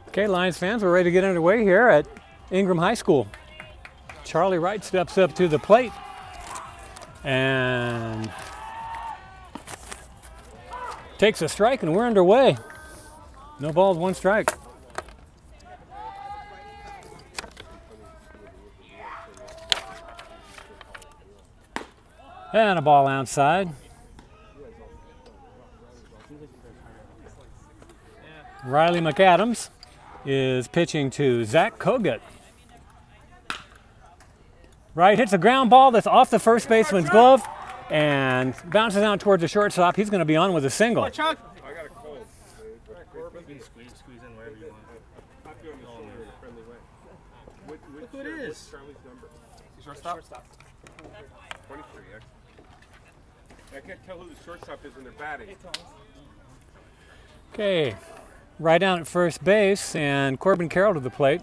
Okay, Lions fans, we're ready to get underway here at Ingraham High School. Charlie Wright steps up to the plate and takes a strike, and we're underway. No balls, one strike. And a ball outside. Riley McAdams is pitching to Zach Kogut. Wright hits a ground ball that's off the first baseman's glove and bounces out towards the shortstop. He's going to be on with a single. I got a cold. Squeeze in wherever you want. Look who it is. Charlie's number. Shortstop. 23. I can't tell who the shortstop is when they're batting. Okay, right down at first base, and Corbin Carroll to the plate.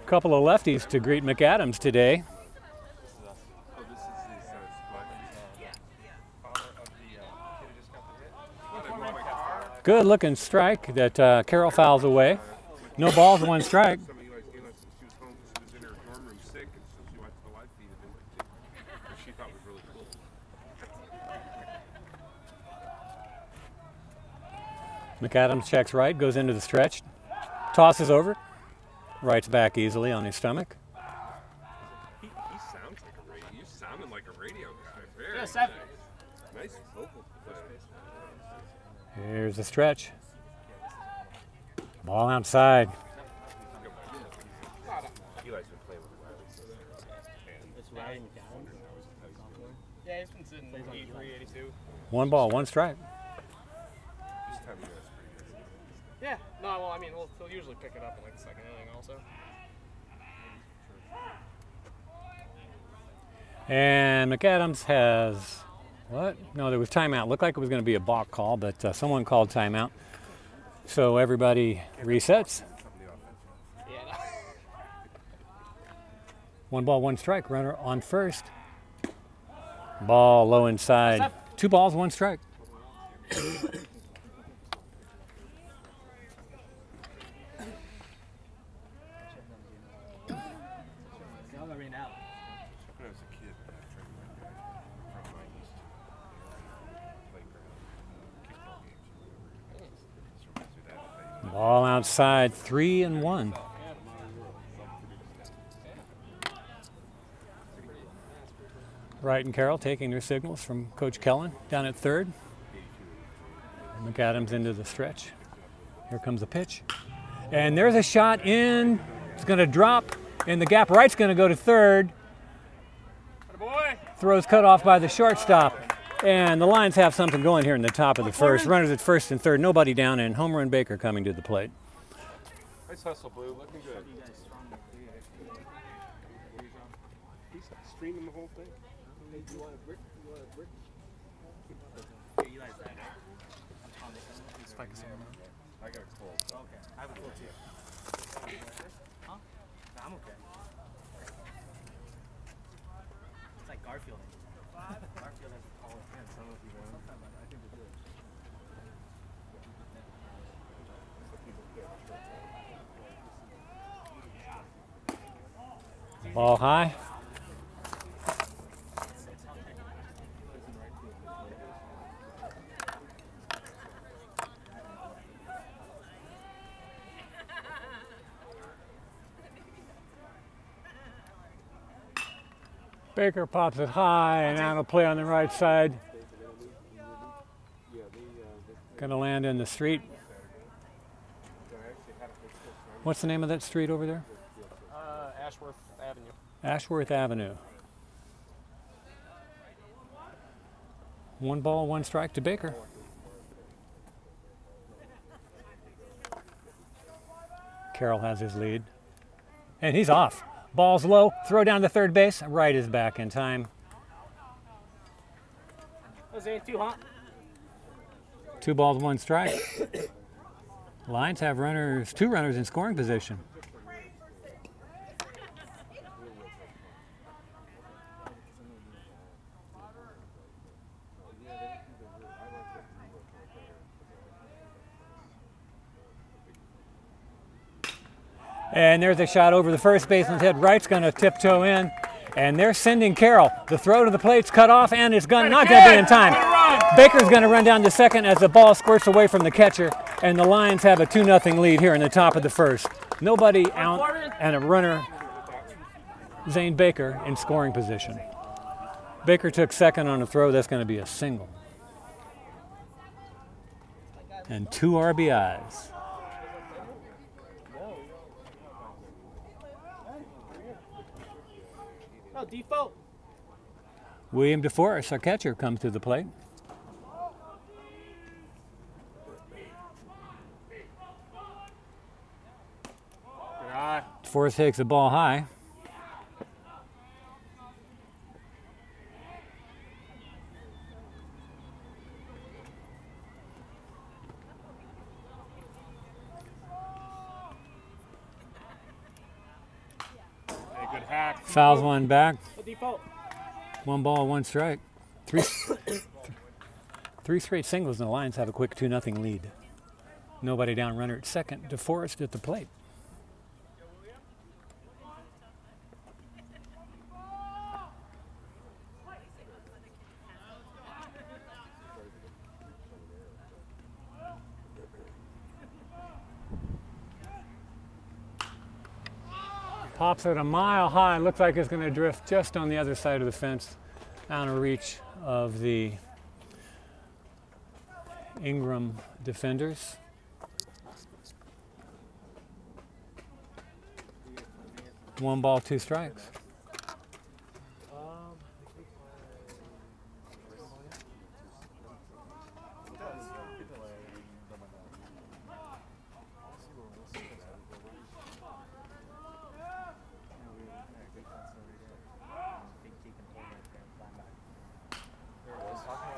A couple of lefties to greet McAdams today. Good looking strike that Carroll fouls away. No balls, one strike. McAdams checks right, goes into the stretch, tosses over, Wright's back easily on his stomach. He sounds like a radio. You sounded like a radio guy. Very nice vocal. Here's the stretch. Ball outside. Eli's been playing with It's Riley McAdams. Yeah, he's been sitting 83, 82. One ball, one strike. this time of year. Yeah, no, well, I mean, he'll usually pick it up in like the second inning also. And McAdams has, what? No, there was timeout. Looked like it was going to be a balk call, but someone called timeout. So everybody resets. Yeah. No. One ball, one strike. Runner on first. Ball low inside. 2 balls, 1 strike. Ball outside, 3-1. Wright and Carroll taking their signals from Coach Kellen down at third. McAdams into the stretch. Here comes a pitch. And there's a shot in. It's going to drop in the gap. Wright's going to go to third. Throws cut off by the shortstop. And the Lions have something going here in the top of the first. Runners at first and third, nobody down, and Home Run Baker coming to the plate. Nice hustle, Blue. Looking good. He's streaming the whole thing. You want a brick? You want a brick? I got a cold. Okay. I have a cold too. Huh? No, I'm okay. It's like Garfield. Garfield has a taller hand. Some of you know. I think they do. Ball high. Baker pops it high, and now it'll play on the right side. Going to land in the street. What's the name of that street over there? Ashworth Avenue. Ashworth Avenue. 1 ball, 1 strike to Baker. Carroll has his lead. And he's off. Ball's low, throw down to third base. Wright is back in time. Was it too hot? 2 balls, 1 strike. Lions have 2 runners in scoring position. And there's a shot over the first baseman's head. Wright's going to tiptoe in. And they're sending Carroll. The throw to the plate's cut off, and it's not going to be in time. Baker's going to run down to second as the ball squirts away from the catcher, and the Lions have a 2-0 lead here in the top of the first. Nobody out, and a runner, Zane Baker, in scoring position. Baker took second on a throw. That's going to be a single. And 2 RBIs. Oh, default. William DeForest, our catcher, comes to the plate. DeForest takes the ball high. Good hack. Fouls one back. Default. 1 ball, 1 strike. Three straight singles, and the Lions have a quick 2-0 lead. Nobody down, runner at second. DeForest at the plate. Pops it a mile high. Looks like it's going to drift just on the other side of the fence, out of reach of the Ingraham defenders. One ball, 2 strikes.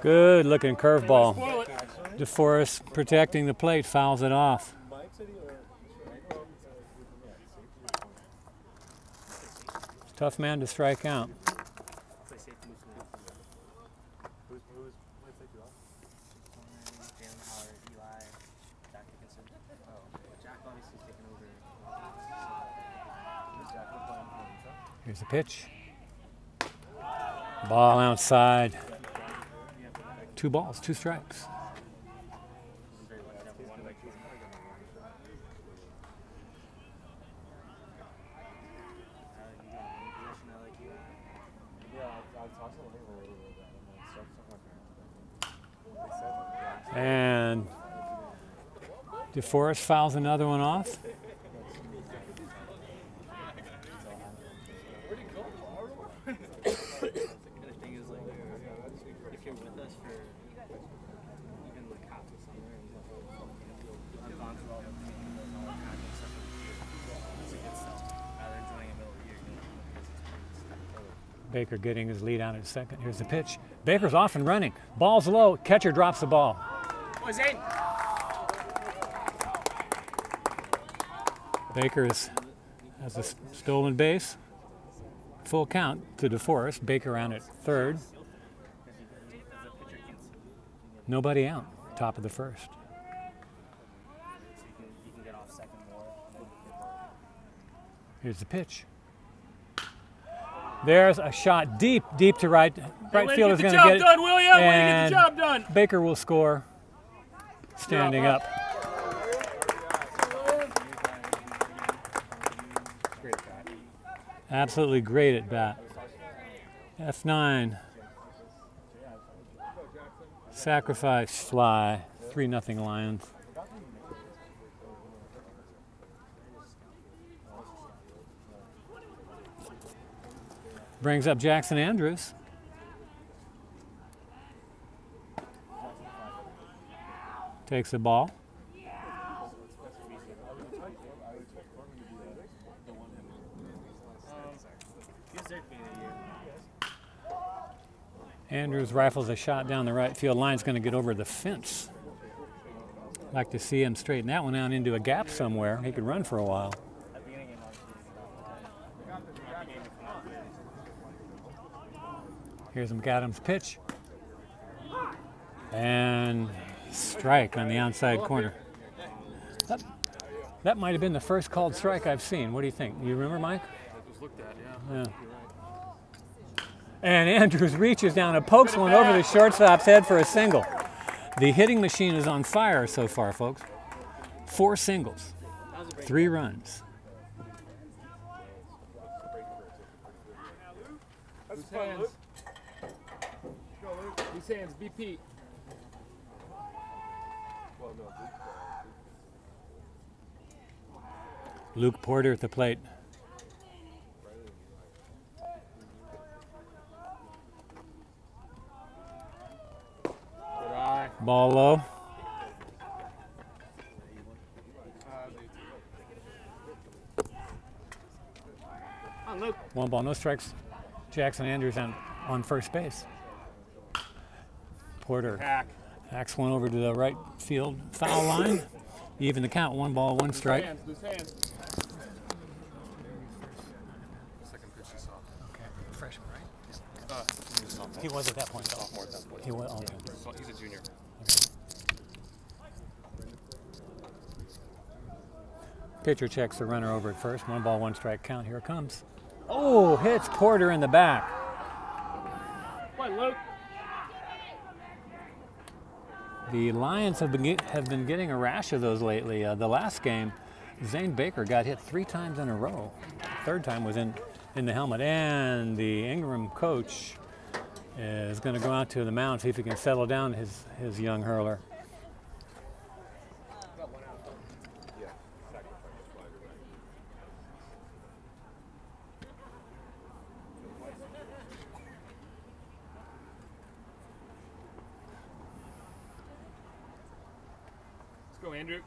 Good looking curveball. DeForest protecting the plate, fouls it off. Tough man to strike out. Here's the pitch. Ball outside. 2 balls, 2 strikes. And DeForest fouls another one off. Baker getting his lead out at second. Here's the pitch. Baker's off and running. Ball's low. Catcher drops the ball. Baker has a stolen base. Full count to DeForest. Baker out at third. Nobody out. Top of the first. Here's the pitch. There's a shot deep to right. Right field is going to get it. Done, William. And way to get the job done. Baker will score standing up. Absolutely great at bat. F9. Sacrifice fly. 3-0 Lions. Brings up Jackson Andrews. Takes the ball. Andrews rifles a shot down the right field. Line's going to get over the fence. Like to see him straighten that one out into a gap somewhere. He could run for a while. Here's McAdams' pitch. And strike on the outside corner. That might have been the first called strike I've seen. What do you think? You remember, Mike? It was looked at, Yeah. And Andrews reaches down and pokes one over the shortstop's head for a single. The hitting machine is on fire so far, folks. 4 singles, 3 runs. That's fun, Luke. Go, Luke. These hands, BP. Well, no, Luke Porter at the plate. Ball low. On, Luke. 1 ball, no strikes. Jackson Andrews on first base. Porter hacks one over to the right field foul line. Even the count, 1 ball, 1 strike. Loose hands. Second pitch is off. Okay, freshman, right? He's a sophomore. He was at that point. Sophomore at that point. He was. Okay. So he's a junior. Pitcher checks the runner over at first. 1 ball, 1 strike count. Here it comes. Oh, hits Porter in the back. Come on, Luke. The Lions have been getting a rash of those lately. The last game, Zane Baker got hit 3 times in a row. Third time was in the helmet. And the Ingraham coach is going to go out to the mound, see if he can settle down his young hurler. Go, Andrew.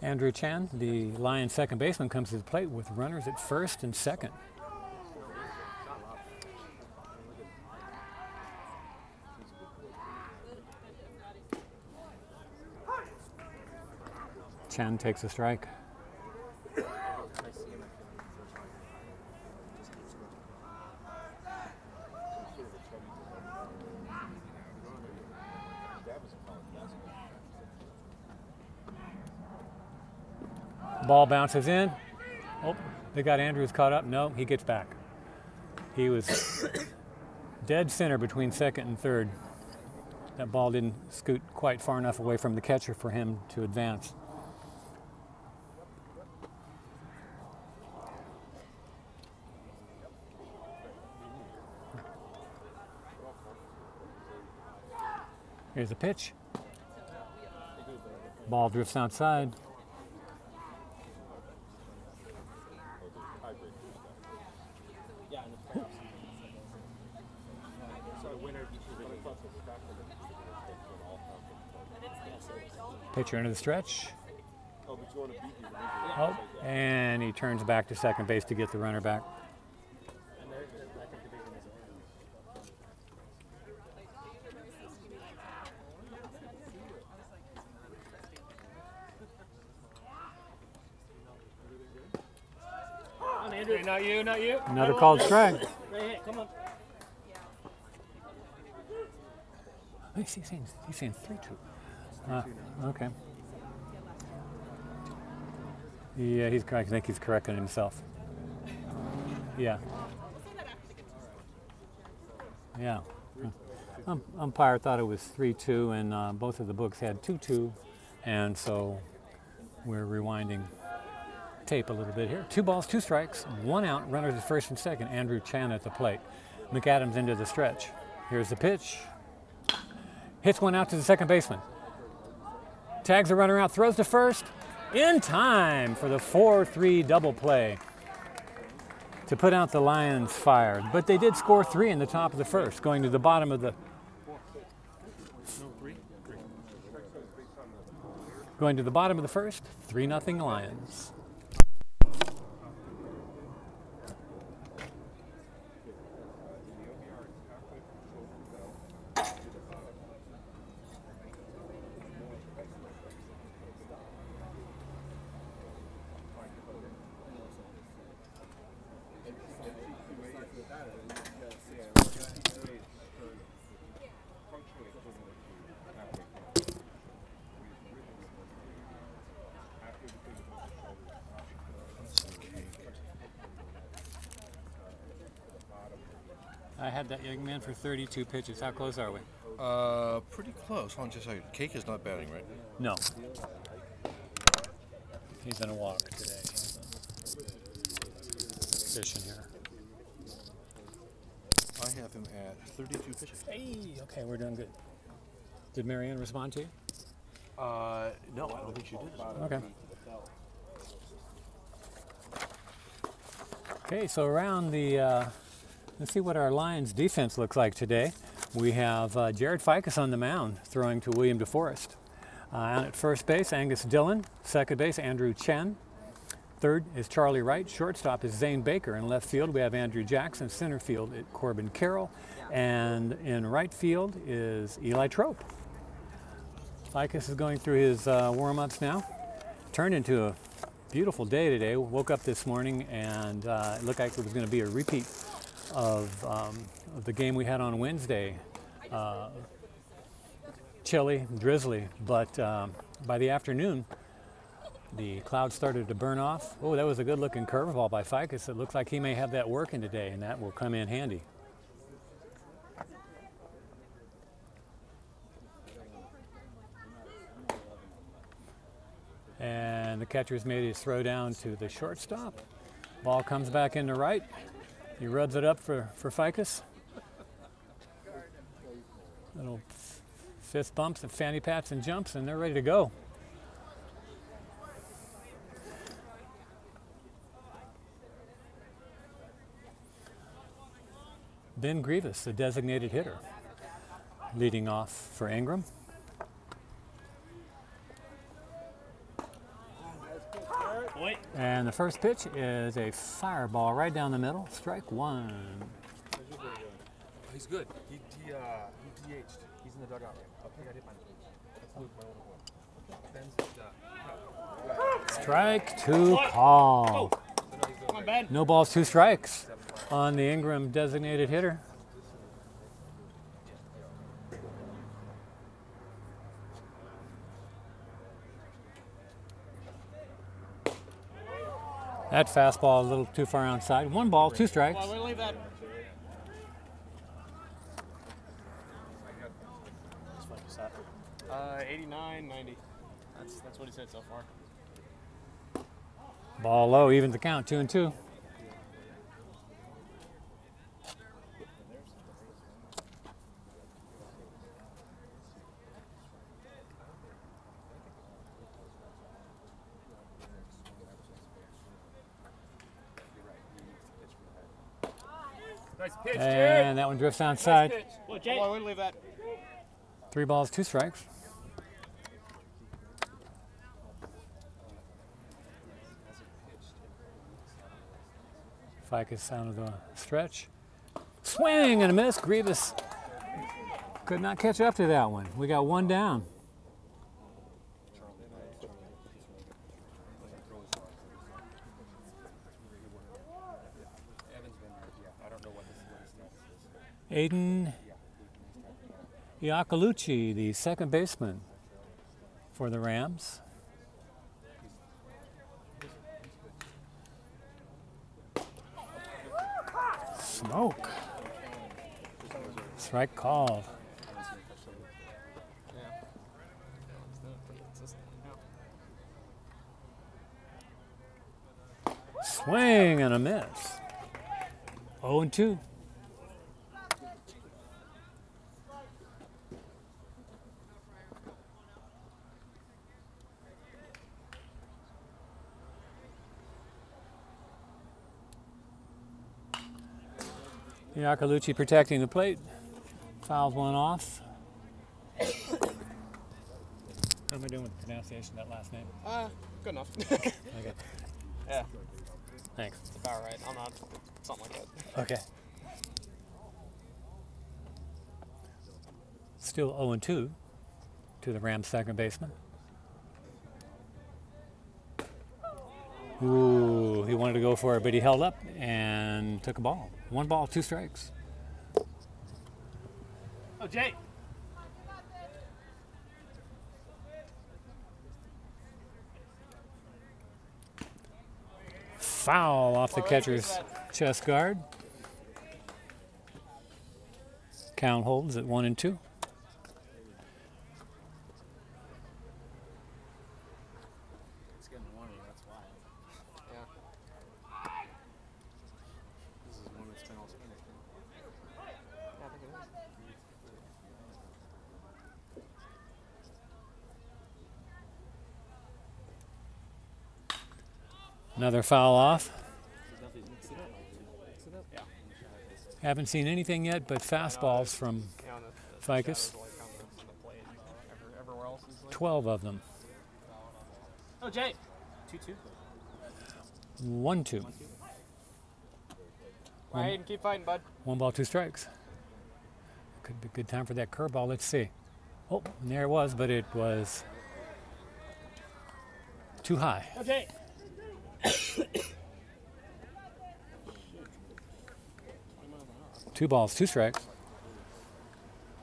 Andrew Chan, the Lions second baseman, comes to the plate with runners at first and second. Chan takes a strike. Ball bounces in. Oh, they got Andrews caught up. No, he gets back. He was dead center between second and third. That ball didn't scoot quite far enough away from the catcher for him to advance. Here's a pitch. Ball drifts outside. Pitcher into the stretch. Oh, and he turns back to second base to get the runner back. Andrew, not you, not you. Another called strike. Hey, come on. He's saying 3-2. Okay. Yeah, he's correct. I think he's correcting himself. Yeah. Yeah. Umpire thought it was 3-2, and both of the books had 2-2, and so we're rewinding tape a little bit here. 2 balls, 2 strikes, 1 out, runners at first and second. Andrew Chan at the plate. McAdams into the stretch. Here's the pitch. Hits one out to the second baseman. Tags the runner out, throws to first. In time for the 4-3 double play to put out the Lions' fire. But they did score 3 in the top of the first, going to the bottom of the... Going to the bottom of the first, 3-0 Lions. I had that young man for 32 pitches. How close are we? Pretty close. Hold on just a second. Cake is not batting, right? No. He's in a walk today. Fishing here. I have him at 32 pitches. Hey, okay, we're doing good. Did Marianne respond to you? No, I don't think she did. Okay. Okay, so around the, let's see what our Lions defense looks like today. We have Jared Ficus on the mound, throwing to William DeForest. Out at first base, Angus Dillon. Second base, Andrew Chen. Third is Charlie Wright. Shortstop is Zane Baker. In left field, we have Andrew Jackson. Center field, Corbin Carroll. And in right field is Eli Trope. Ficus is going through his warm-ups now. Turned into a beautiful day today. Woke up this morning and it looked like it was going to be a repeat of the game we had on Wednesday. Chilly, drizzly, but by the afternoon, the clouds started to burn off. Oh, that was a good-looking curveball by Ficus. It looks like he may have that working today, and that will come in handy. And the catcher's made his throw down to the shortstop. Ball comes back into right. He rubs it up for Ficus. Little fist bumps and fanny pats and jumps, and they're ready to go. Ben Grievous, the designated hitter, leading off for Ingram. And the first pitch is a fireball right down the middle. Strike one. He's good. He DH'd. He's in the dugout. Okay, I did mine. That's Luke, my little boy. Strike two call. Come on, Ben. No balls, 2 strikes on the Ingram designated hitter. That fastball a little too far outside. 1 ball, 2 strikes. Well, we'll leave that. 89, 90. That's what he said so far. Ball low, evens the count, 2-2. Nice pitch, And that one drifts outside. Nice pitch. Well, Jay. Well, we'll leave that. 3 balls, 2 strikes. Ficus out of the stretch. Swing and a miss. Grievous could not catch up to that one. We got 1 down. Aiden Iacolucci, the second baseman for the Rams. Smoke. Strike called. Swing and a miss. 0-2. Iacolucci protecting the plate. Fouls one off. How am I doing with the pronunciation of that last name? Good enough. Okay. Yeah. Thanks. It's about right. I'm not something like that. Okay. Still 0-2 to the Rams' second baseman. Ooh, he wanted to go for it, but he held up and took a ball. 1 ball, 2 strikes. Oh, Jay. Foul off the catcher's chest guard. Count holds at 1-2. It's getting warmer, that's why. Yeah. This is one that's been all spring, I think. Yeah, I think it is. Another foul off. Mix it up. Mix it up. Yeah. Haven't seen anything yet but fastballs from Yeah, on the Ficus. shadows, like, on the plate. Everywhere else is like 12 of them. Oh, Jay. 2-2. 1-2. All right, Hayden, keep fighting, bud. 1 ball, 2 strikes. Could be a good time for that curveball. Let's see. Oh, and there it was, but it was too high. Okay. 2 balls, 2 strikes.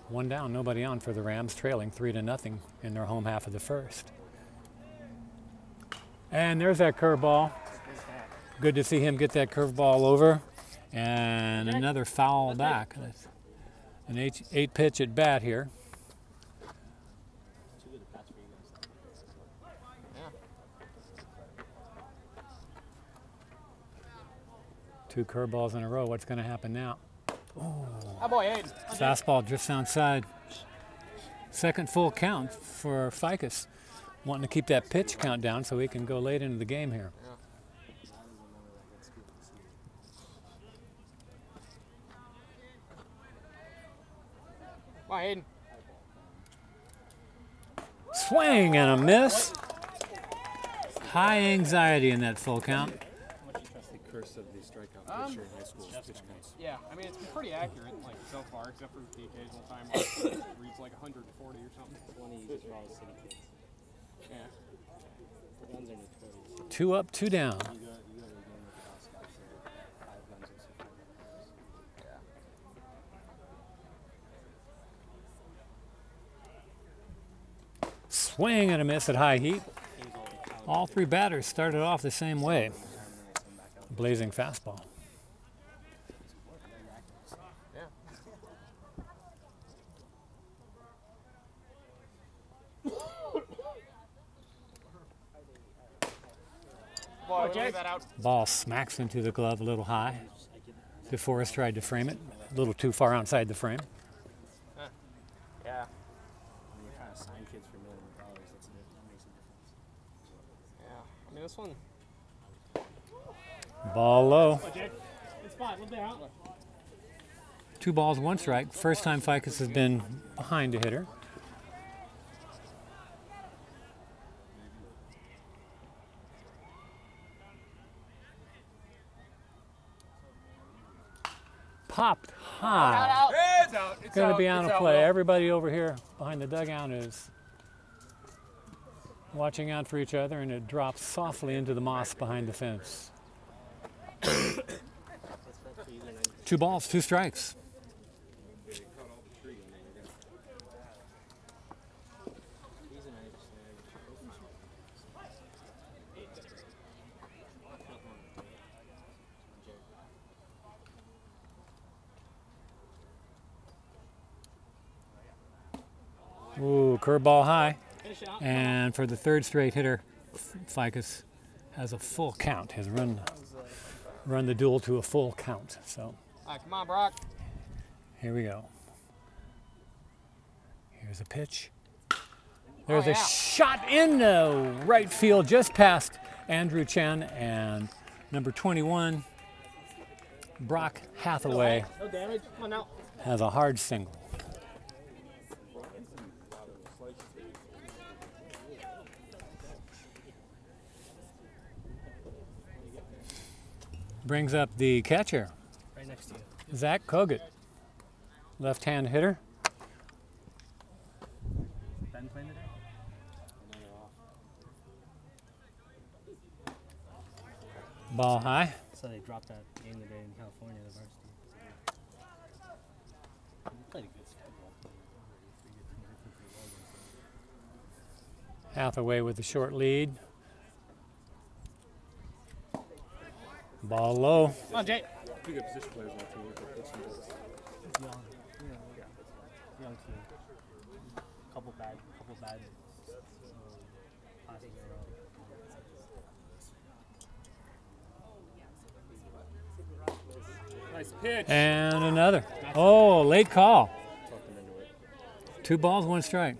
1 down, nobody on for the Rams, trailing 3-0 in their home half of the first. And there's that curveball. Good to see him get that curveball over. And another foul back. That's an 8 pitch at bat here. Two curveballs in a row. What's going to happen now? Oh boy, Hayden. Fastball drifts outside. Second full count for Ficus. Wanting to keep that pitch count down so he can go late into the game here. Come on, Hayden. Swing and a miss. High anxiety in that full count. The curse of the strikeout pitcher in high school pitch counts. Yeah, I mean, it's been pretty accurate, like, so far, except for the occasional time where it reads like 140 or something. 20 just for all the city kids. Yeah. The guns are notorious. 2 up, 2 down. You go to a game with the Boss Scouts, 5 guns will see 5 guns. Swing and a miss at high heat. All 3 batters started off the same way. Blazing fastball. Yeah. Boy, leave that out. Ball smacks into the glove a little high. DeForest tried to frame it. A little too far outside the frame. Yeah. When you're trying to sign kids for millions of dollars, that makes a difference. Yeah. I mean, this one. Ball low. It's fine. Look there, outlet. 2 balls, 1 strike. First time Ficus has been behind a hitter. Popped high. It's out. It's Going to out. be on It's a out, play. Will. Everybody over here behind the dugout is watching out for each other, and it drops softly into the moss behind the fence. 2 balls, 2 strikes. Ooh, curveball high. And for the 3rd straight hitter, Ficus has a full count. Has run the duel to a full count. So All right, come on, Brock. here we go. Here's a pitch. There's a shot in the right field just past Andrew Chen, and number 21, Brock Hathaway, No damage. Come on now. has a hard single. Brings up the catcher, Right next to you. Zach Kogut, left-hand hitter. Ben playing today? Ball high. So they dropped that game today in California, the varsity. They played a good schedule. Hathaway with the short lead. Ball low. Come on, Jay. Pretty good position players on the team. bad passing around. Nice pitch. And another. Oh, late call. 2 balls, 1 strike.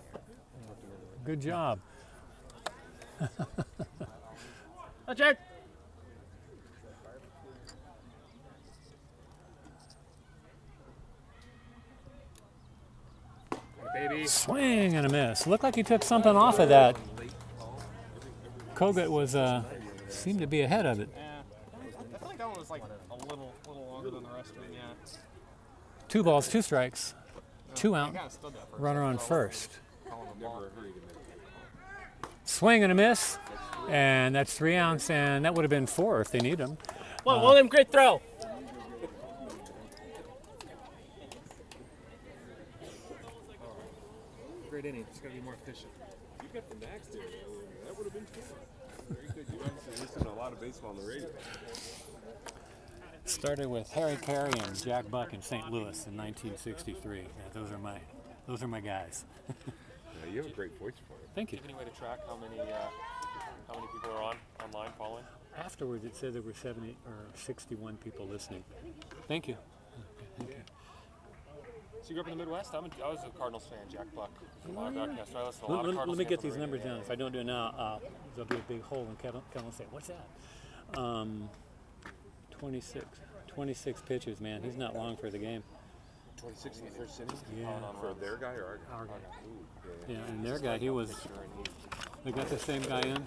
Good job. Oh, Jared. Baby. Swing and a miss. Looked like he took something off of that. Kogut was seemed to be ahead of it. Yeah. I feel like that one was like a little longer than the rest of them, yeah. 2 balls, 2 strikes. 2 out. I kinda stood that for a Runner on second. first. Calling a ball. Swing and a miss. And that's 3 outs, and that would have been 4 if they need them. Well, William, great throw. Great inning. It's gotta be more efficient. You got the max there. That would have been fun. Very good. You obviously listen to a lot of baseball on the radio. Started with Harry Carey and Jack Buck in St. Louis in 1963. Yeah, those are my guys. Yeah, you have a great voice for it. Thank you. Any way to track how many people are online following? Afterwards, it said there were 70 or 61 people listening. Thank you. Thank you. So you grew up in the Midwest? I was a Cardinals fan, Jack Buck. Live broadcaster. I listened to a lot of Let Cardinals me get games on these the numbers radio. down. If I don't do it now, there'll be a big hole, and Kevin will say, "What's that?" 26 pitches, man. He's not long for the game. 26 in the first inning? Yeah. For their guy or our guy? Our guy. Ooh, Yeah, and their guy, he was. They got the same guy in.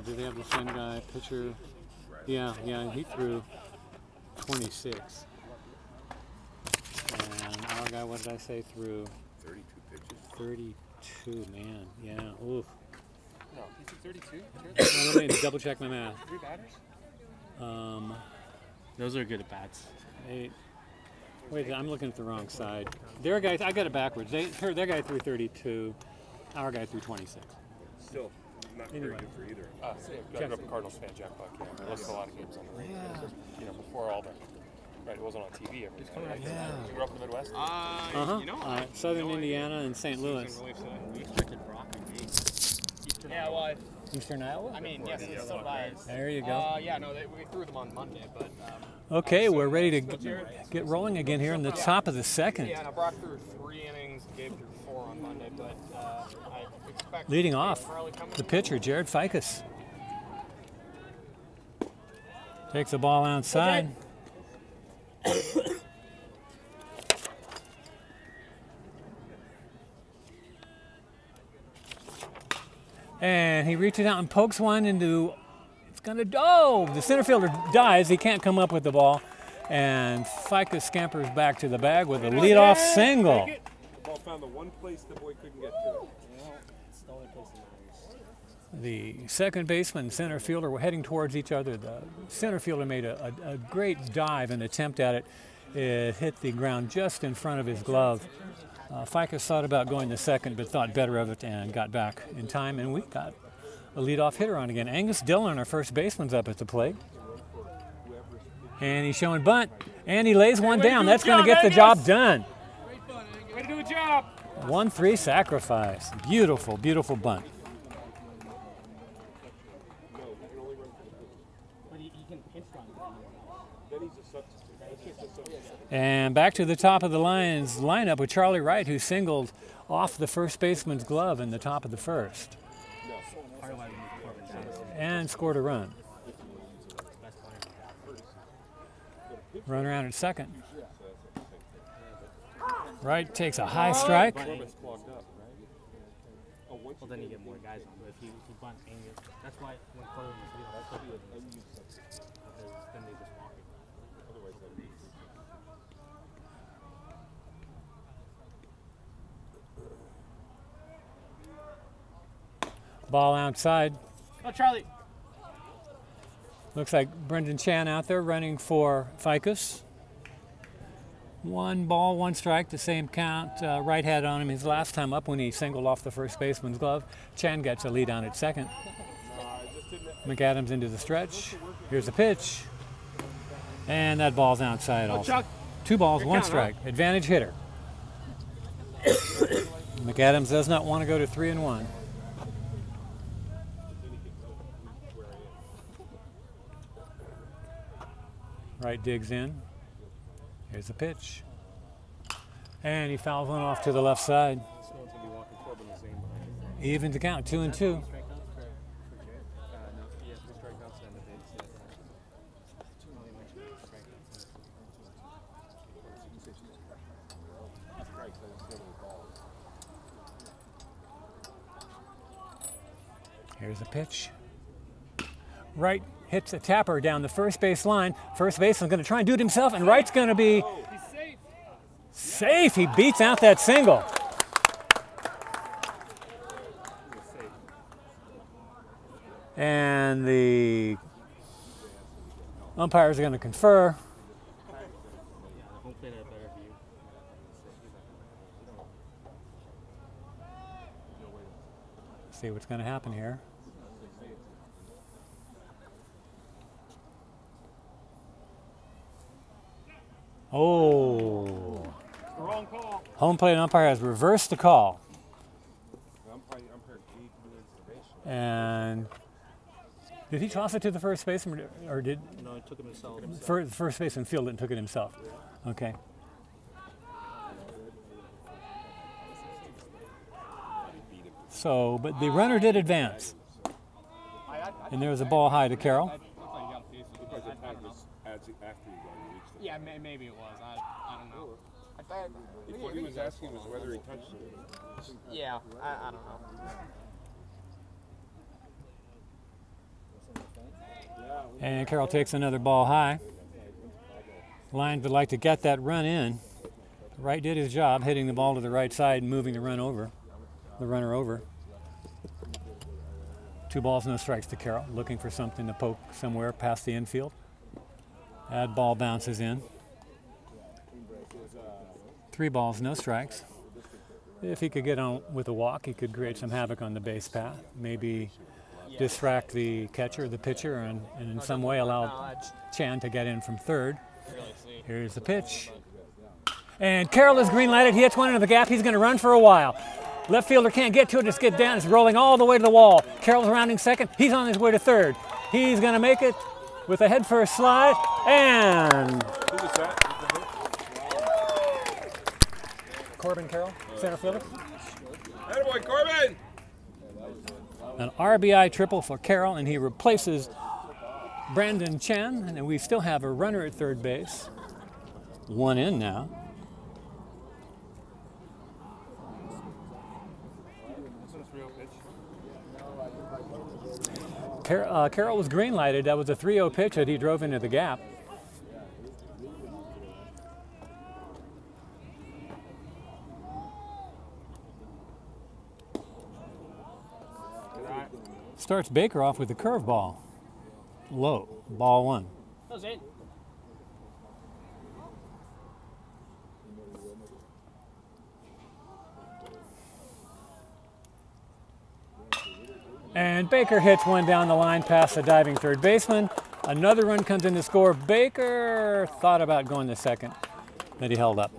Do they have the same guy pitcher? Yeah, he threw 26. And our guy, what did I say, threw 32 pitches. 32, man. Yeah, oof. No, he's at 32? Well, let me double check my math. 3 batters? Those are good at bats. 8. Wait, I'm looking at the wrong side. Their guy, I got it backwards. Their guy threw 32. Our guy threw 26. Still not Anyway. very good for either. I grew up a Cardinals fan, Jack Buck. Yeah, I listened to a lot of games on the radio. You know, before all the. Right, it wasn't on TV every night. Right? Yeah. You grew up in the Midwest? You know, Southern Indiana and St. Louis. we expected Brock and me. Yeah, well, Eastern Iowa? I mean, yes, it's so biased. There you go. Yeah, no, we threw them on Monday, but. Okay, we're ready to get rolling again here in the top of the second. Yeah, no, Brock threw 3 innings, Gabe threw 4 on Monday, but I expect. Leading off, the pitcher, Jared Ficus. Takes the ball outside. And he reaches out and pokes one into, it's going to, oh, the center fielder dies. He can't come up with the ball. And Ficus scampers back to the bag with a leadoff single. The ball found the one place the boy couldn't get to. The second baseman and center fielder were heading towards each other. The center fielder made a great dive and attempt at it. It hit the ground just in front of his glove. Ficus thought about going to second, but thought better of it and got back in time. And we got a leadoff hitter on again. Angus Dillon, our first baseman's up at the plate. And he's showing bunt. And he lays one down. That's going to get the job done. Way to do a job! 1-3 sacrifice. Beautiful, beautiful bunt. And back to the top of the Lions lineup with Charlie Wright, who singled off the first baseman's glove in the top of the first. And scored a run. Run around at second. Wright takes a high strike. Clogged up, right? Well, then you get more guys on. But if you bunt Angus, that's why when Corbin was leading, that's what he was because then they just walk it. Otherwise, that'd be. Ball outside. Oh, Charlie. Looks like Brendan Chan out there running for Ficus. 1 ball, 1 strike, the same count. Wright had on him his last time up when he singled off the first baseman's glove. Chan gets a lead on at second. McAdams into the stretch. Here's the pitch. And that ball's outside also. 2 balls, 1 strike. Advantage hitter. McAdams does not want to go to 3-1. Wright digs in. Here's the pitch. And he fouls one off to the left side. Even to count, 2-2. Here's a pitch. Wright hits a tapper down the first base line. First baseman's going to try and do it himself, and Wright's going to be safe. He beats out that single. And the umpires are going to confer. See what's going to happen here. Oh. Wrong call. Home plate umpire has reversed the call. And did he toss it to the first baseman, or did? No, he took it himself. First baseman fielded and took it himself. Okay. So, but the runner did advance, and there was a ball high to Carroll. Yeah, maybe it was. I don't know. What he was asking was whether he touched it. Yeah, I don't know. And Carroll takes another ball high. Lions would like to get that run in. Wright did his job, hitting the ball to the right side and moving the runner over. 2 balls, no strikes to Carroll, looking for something to poke somewhere past the infield. That ball bounces in. 3 balls, no strikes. If he could get on with a walk, he could create some havoc on the base path. Maybe distract the catcher, the pitcher, and in some way allow Chan to get in from third. Here's the pitch. And Carroll is green lighted. He hits one into the gap. He's going to run for a while. Left fielder can't get to it. Just get down. It's rolling all the way to the wall. Carroll's rounding second. He's on his way to third. He's going to make it with a head first slide. And Who was that? Corbin Carroll, center fielder. Attaboy, Corbin! An RBI triple for Carroll, and he replaces Brandon Chan. And we still have a runner at third base. 1 in now. Carroll was green lighted. That was a 3-0 pitch that he drove into the gap. Starts Baker off with a curveball. Low. Ball 1. That was it. And Baker hits one down the line past the diving third baseman. Another run comes in to score. Baker thought about going to second, but he held up.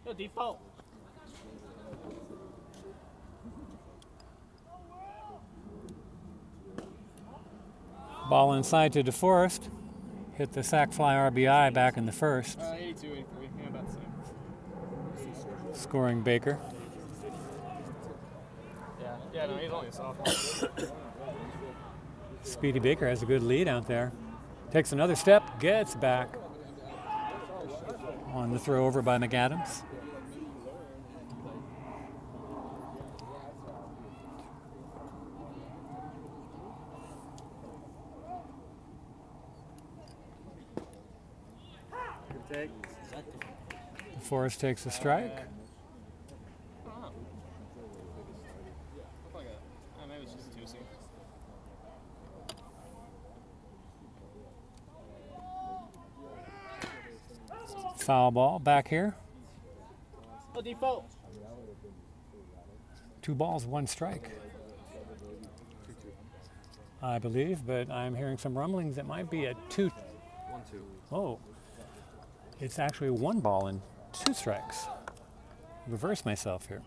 No default. Ball inside to DeForest. Hit the sac fly RBI back in the first. 82, 83. Yeah, about the same. Scoring Baker. Yeah, no, he's only a sophomore. Speedy Baker has a good lead out there. Takes another step, gets back. On the throw over by McAdams. Forrest takes a strike. Maybe it's just too soon. Foul ball back here. Oh, default. 2 balls, 1 strike, I believe, but I'm hearing some rumblings that might be at 2. 1-2. Oh, it's actually 1 ball and 2 strikes. Reverse myself here.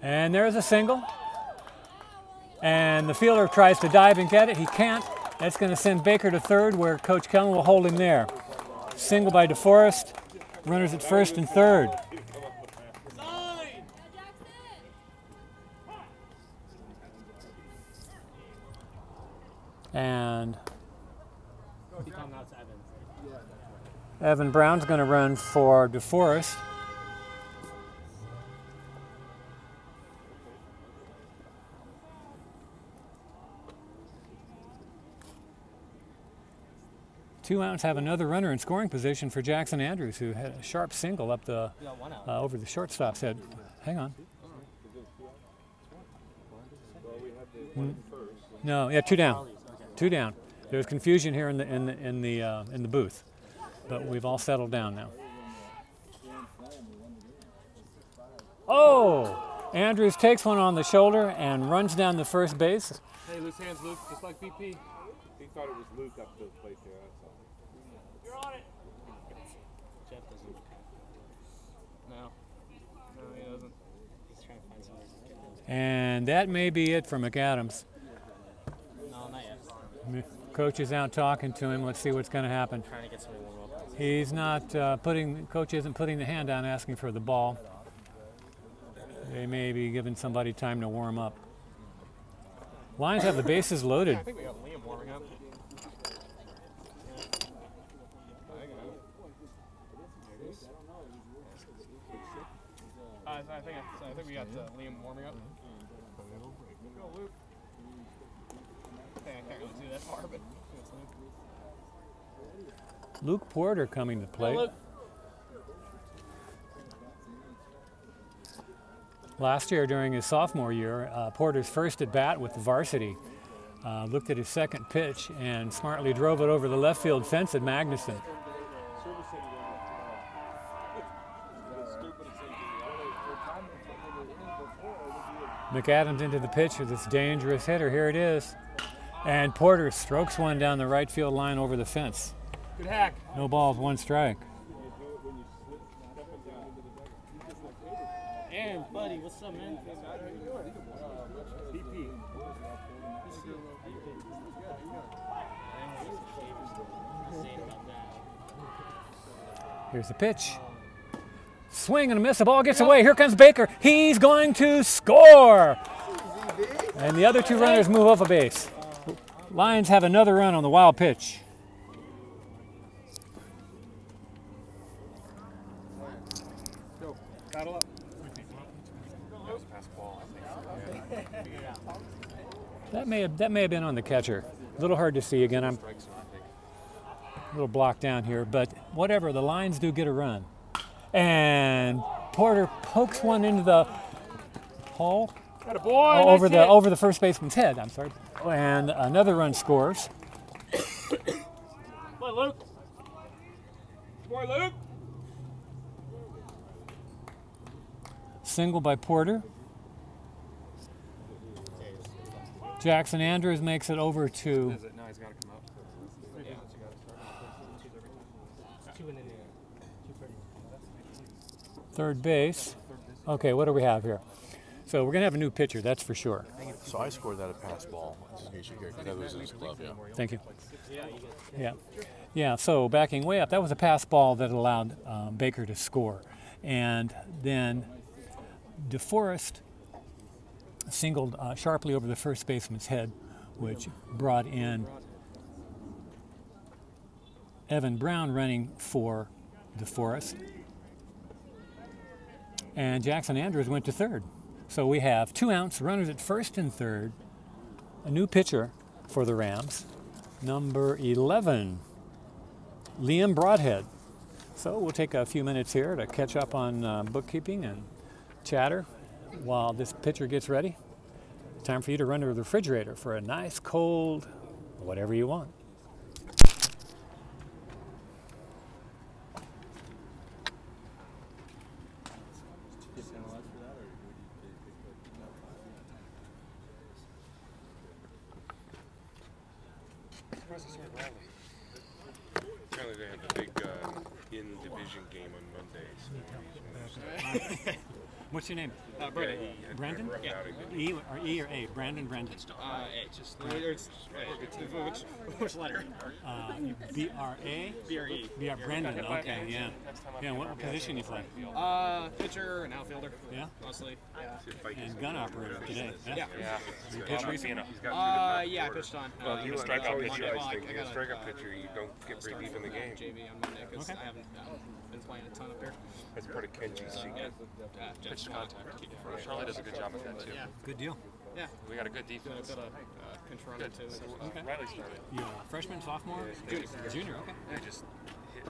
And there's a single. And the fielder tries to dive and get it. He can't. That's going to send Baker to third, where Coach Kellen will hold him there. Single by DeForest. Runners at first and third. And Evan Brown's going to run for DeForest. Two outs have another runner in scoring position for Jackson Andrews, who had a sharp single up the over the shortstop's head. Hang on. No, yeah, 2 down. 2 down. There's confusion here in the booth, but we've all settled down now. Oh! Andrews takes one on the shoulder and runs down the first base. Hey, loose hands, Luke, just like BP. He thought it was Luke up to the plate there. That's all. You're on it. Jeff doesn't. No. No, he doesn't. He's trying to find somewhere to get in. And that may be it for McAdams. No, not yet. Coach is out talking to him. Let's see what's going to happen. Trying to get somebody warm up. He's not Coach isn't putting the hand down asking for the ball. They may be giving somebody time to warm up. Lions have the bases loaded. I think we got Liam warming up. I think we got Liam warming up. Go, Luke. I can't really see that far, but Luke Porter coming to plate. Luke. Last year, during his sophomore year, Porter's first at bat with the varsity, looked at his second pitch and smartly drove it over the left field fence at Magnuson. McAdams into the pitch with this dangerous hitter. Here it is. And Porter strokes one down the right field line over the fence. Good hack. No balls, 1 strike. Aaron, buddy, what's up, man? BP. Here's the pitch. Swing and a miss. The ball gets away. Here comes Baker. He's going to score. And the other 2 runners move off a base. Lions have another run on the wild pitch. Go. Battle up. That may have been on the catcher. A little hard to see again. I'm a little blocked down here, but whatever. The Lions do get a run. And Porter pokes one into the hole. Got a boy. Oh, over the first baseman's head. I'm sorry. And another run scores. Boy, Luke. Boy, Luke. Single by Porter. Jackson Andrews makes it over to No, he's got to come up. third base. Okay, what do we have here? So we're going to have a new pitcher, that's for sure. So I scored that a pass ball. Just in case you hear, that was in his glove, yeah. Thank you. Yeah, so backing way up, that was a pass ball that allowed Baker to score. And then DeForest singled sharply over the first baseman's head, which brought in Evan Brown running for DeForest. And Jackson Andrews went to third. So we have 2 outs, runners at first and third, a new pitcher for the Rams, number 11, Liam Broadhead. So we'll take a few minutes here to catch up on bookkeeping and chatter while this pitcher gets ready. Time for you to run to the refrigerator for a nice cold whatever you want. surprised I saw Riley. Apparently they have a big in-division game on Monday. So What's your name? Brandon. Brandon? Yeah. E or A? Brandon. Just which letter? B-R-A? B-R-E. B-R. Brandon. Okay, yeah. Yeah, what position you play? Pitcher and outfielder. Yeah? Mostly. Yeah. And gun operator today. Yeah. You pitch recently? Yeah, I pitched on. well, you strikeout always pitcher. nice Well, thing. I You're a got strikeout pitcher. You don't get start relief in the for game. JV on Monday because Okay. I haven't been playing a ton up here. That's part of Kenji's secret. Pitch to contact. Charlie does a good job at that too. Yeah. Good deal. Yeah. We got a good Doing a defense. bit of control Good. too. So Okay. Riley started. You freshman, sophomore? Junior, okay. They just hit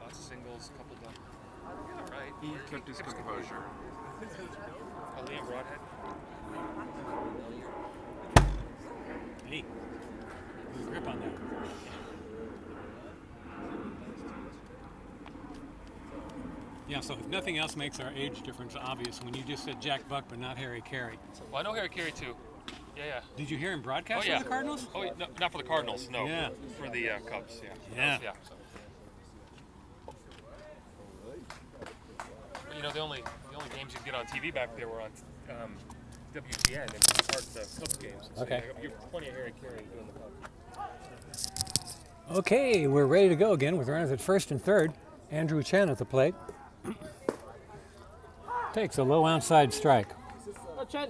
lots of singles, a couple done. All right. He kept his composure. Liam Broadhead. Hey, good grip on that. Yeah, so if nothing else makes our age difference obvious, when you just said Jack Buck but not Harry Carey. Well, I know Harry Carey too. Yeah. Did you hear him broadcast Oh yeah. for the Cardinals? Oh, yeah. No, not for the Cardinals. No. Yeah. For the Cubs. Yeah. Yeah. Yeah. But, you know, the only games you could get on TV back there were on WTN and part of the Cubs games. So Okay. You're plenty of Harry Carey doing the Cubs. Okay, we're ready to go again with runners at first and third. Andrew Chen at the plate. Takes a low outside strike. Oh, Chen.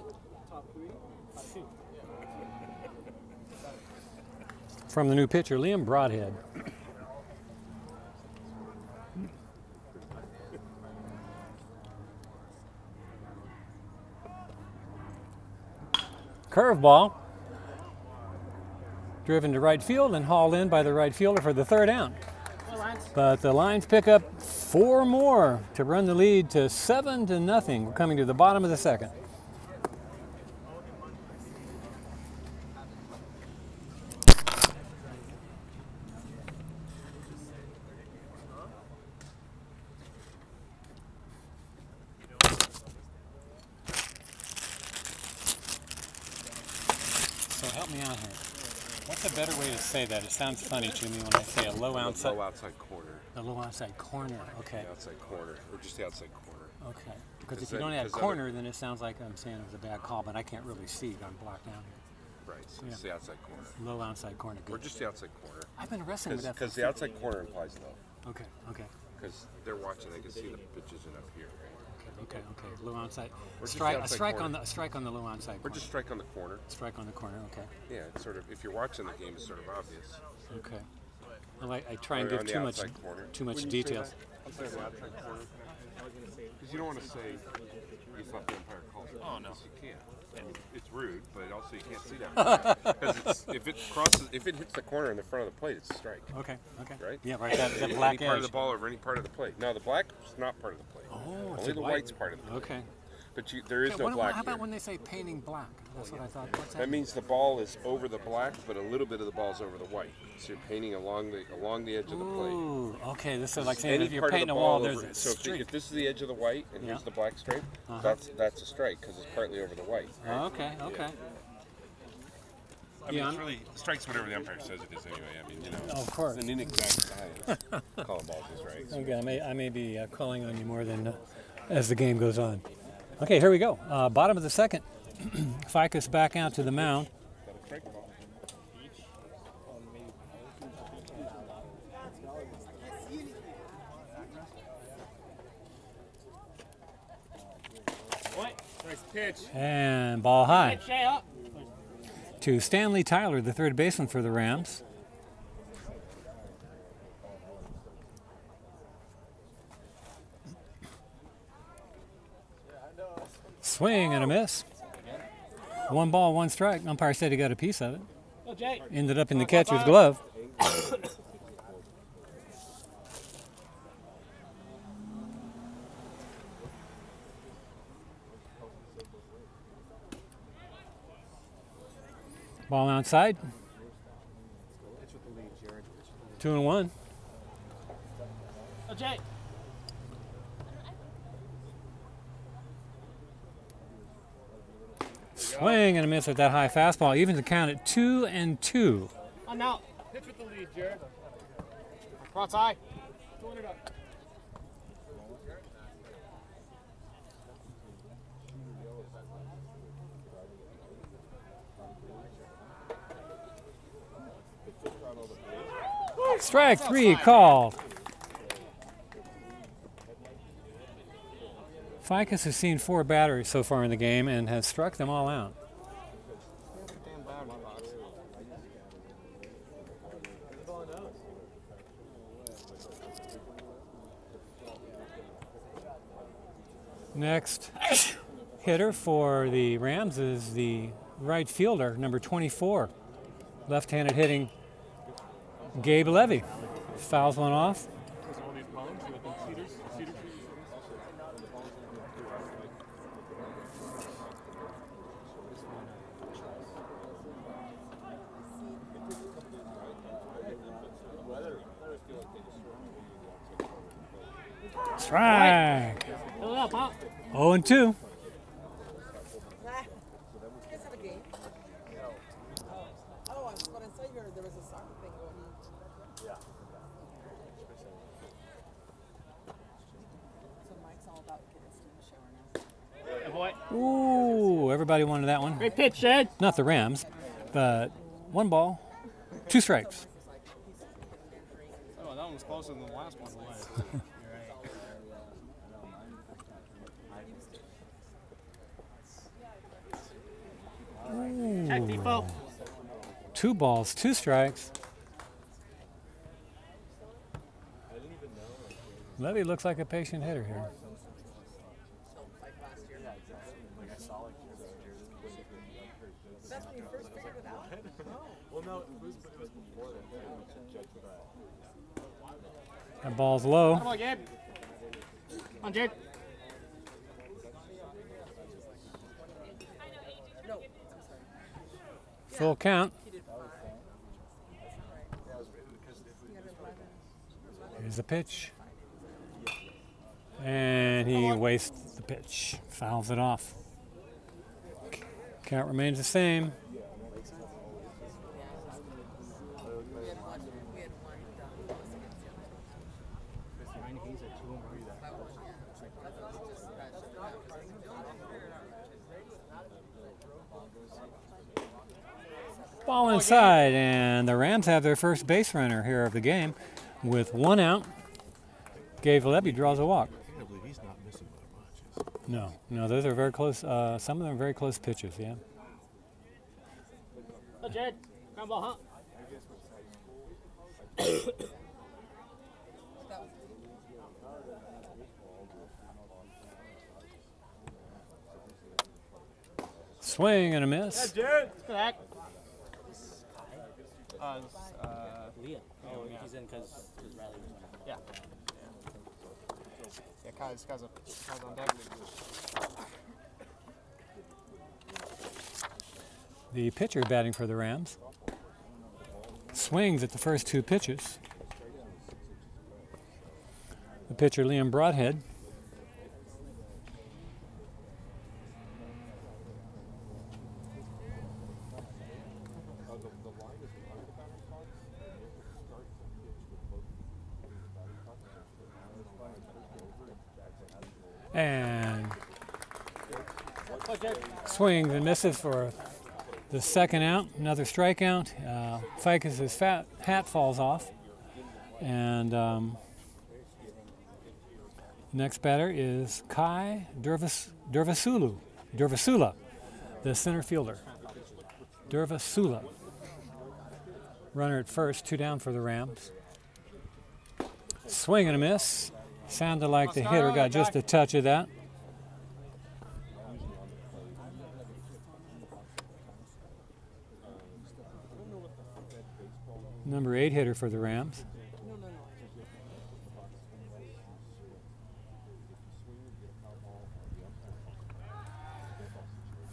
From the new pitcher, Liam Broadhead. Curveball. Driven to right field and hauled in by the right fielder for the third out. But the Lions pick up 4 more to run the lead to 7-0. We're coming to the bottom of the second. So help me out here. What's a better way to say that? It sounds funny to me when I say a low outside. Low outside corner. A low outside corner. Okay. The outside corner, or just the outside corner. Okay. Because if Because you don't add because corner, then it sounds like I'm saying it was a bad call, but I can't really see it. I'm blocked down here. Right. So Yeah. it's the outside corner, Low outside corner. or Good. just the outside corner. I've been wrestling with that. Because the outside corner implies low. Okay. Okay. Because they're watching, they can see the pitches in up here. Okay. Low outside. just Strike. the A outside strike corner. on the strike on the low outside Or corner. just strike on the corner. Strike on the corner. Okay. Yeah, it's sort of, if you're watching the game, it's sort of obvious. Okay. Well, I try and Or give on the too much outside corner. details. I'm saying the outside corner. Because you don't want to say you thought the umpire called it. Oh, no. Because you can't. And it's rude, but also you can't see that. Because if it crosses, if it hits the corner in the front of the plate, it's a strike. Okay. Right? Yeah. Right. That Any black part of edge. the ball over any part of the plate. No, the black is not part of the plate. Oh, it's Only a the white. white's part of the plate. Okay. But there is Okay, no black how about here. when they say painting black? That's what I thought. What's that? That means the ball is over the black, but a little bit of the ball's over the white. So you're painting along the edge of the plate. Ooh, okay. This is like saying Any if you're part of painting the a wall, ball there's over. a So streak. if this is the edge of the white and Yeah. here's the black stripe, Uh-huh. that's a strike because it's partly over the white. Oh, okay. I mean, it's really strikes whatever the umpire says it is anyway. I mean, you know, Of course. it's an inexact science. Calling balls is right. Okay, I may be calling on you more than as the game goes on. Okay, here we go. Bottom of the second. Ficus back out to the mound. Nice pitch. And ball high Jay up. to Stanley Tyler, the third baseman for the Rams. Swing and a miss. 1 ball, 1 strike. Umpire said he got a piece of it. Oh, Jay. Ended up in the catcher's glove. Ball outside. 2-1. Oh, Jay. Swing and a miss at that high fastball. Even to count at 2-2. Oh, now. Pitch with the lead, Jared. Cross eye. Throwing it up. Strike 3 called. Ficus has seen 4 batteries so far in the game and has struck them all out. Next hitter for the Rams is the right fielder, number 24. Left-handed hitting Gabe Levy. Fouls one off. Strike. 0-2. Ooh, everybody wanted that one. Great pitch, Ed. Not the Rams, but 1 ball, 2 strikes. Oh, that one was closer than the last one. Check default. 2 balls, 2 strikes. Levy looks like a patient hitter here. That's when you first figured it out? Well, no, it was before that. That ball's low. Come on, Gabe. Come on, Jared. No, I'm sorry. Full count. He did 5. Here's the pitch. And he wastes the pitch. Fouls it off. Count remains the same. Ball inside, and the Rams have their first base runner here of the game with 1 out. Gabe Levy draws a walk. He's not missing by much. No, those are very close. Some of them are very close pitches, yeah. Oh, Jared. Ground ball, huh? Swing and a miss. Jared. Back. Leah. Oh, he's in because Riley was on. Yeah. Yeah, Kai's on deck. The pitcher batting for the Rams swings at the first 2 pitches. The pitcher, Liam Broadhead. And swings and misses for the 2nd out. Another strikeout. Ficus's hat falls off. And next batter is Kai Dervasula, the center fielder. Dervasula. Runner at first, 2 down for the Rams. Swing and a miss. Sounded like the hitter got just a touch of that. Number 8 hitter for the Rams.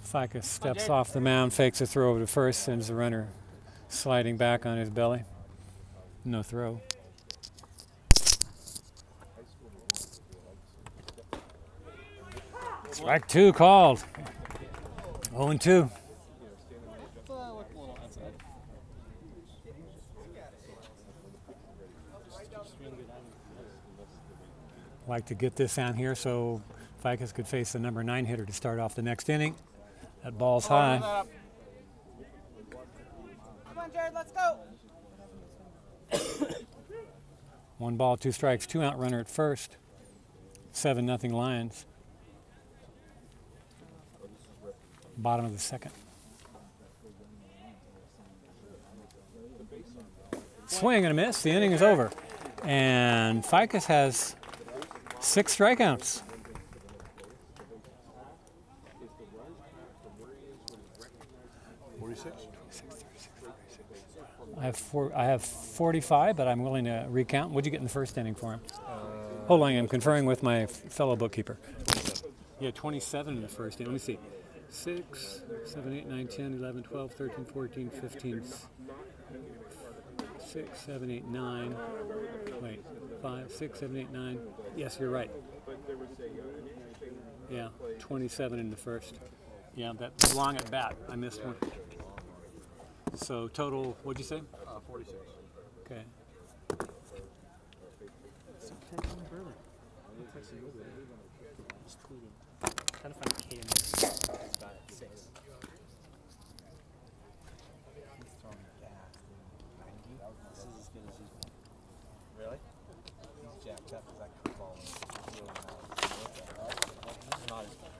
Ficus steps off the mound, fakes a throw over to first, sends the runner sliding back on his belly. No throw. Strike 2 called. 0-2. Like to get this down here so Ficus could face the number 9 hitter to start off the next inning. That ball's high. Come on, Jared, let's go. 1 ball, 2 strikes, 2 out runner at first. 7-0 Lions. Bottom of the second. Swing and a miss. The inning is over. And Ficus has 6 strikeouts. I have 45, but I'm willing to recount. What'd you get in the first inning for him? Hold on, I'm conferring with my fellow bookkeeper. Yeah, 27 in the first inning. Let me see. 6, 7, 8, 9, 10, 11, 12, 13, 14, 15, 6, 7, 8, 9. Wait, 5, 6, 7, 8, 9. Yes, you're right. Yeah, 27 in the first. Yeah, that long at bat. I missed one. So total, what'd you say? 46. Okay. Just tweeting. Trying to find Kate and it's about at 6. He's throwing gas, dude. 90? This is as good as he's been. Really? He's jacked up as that curveball was really nice. This is not as good.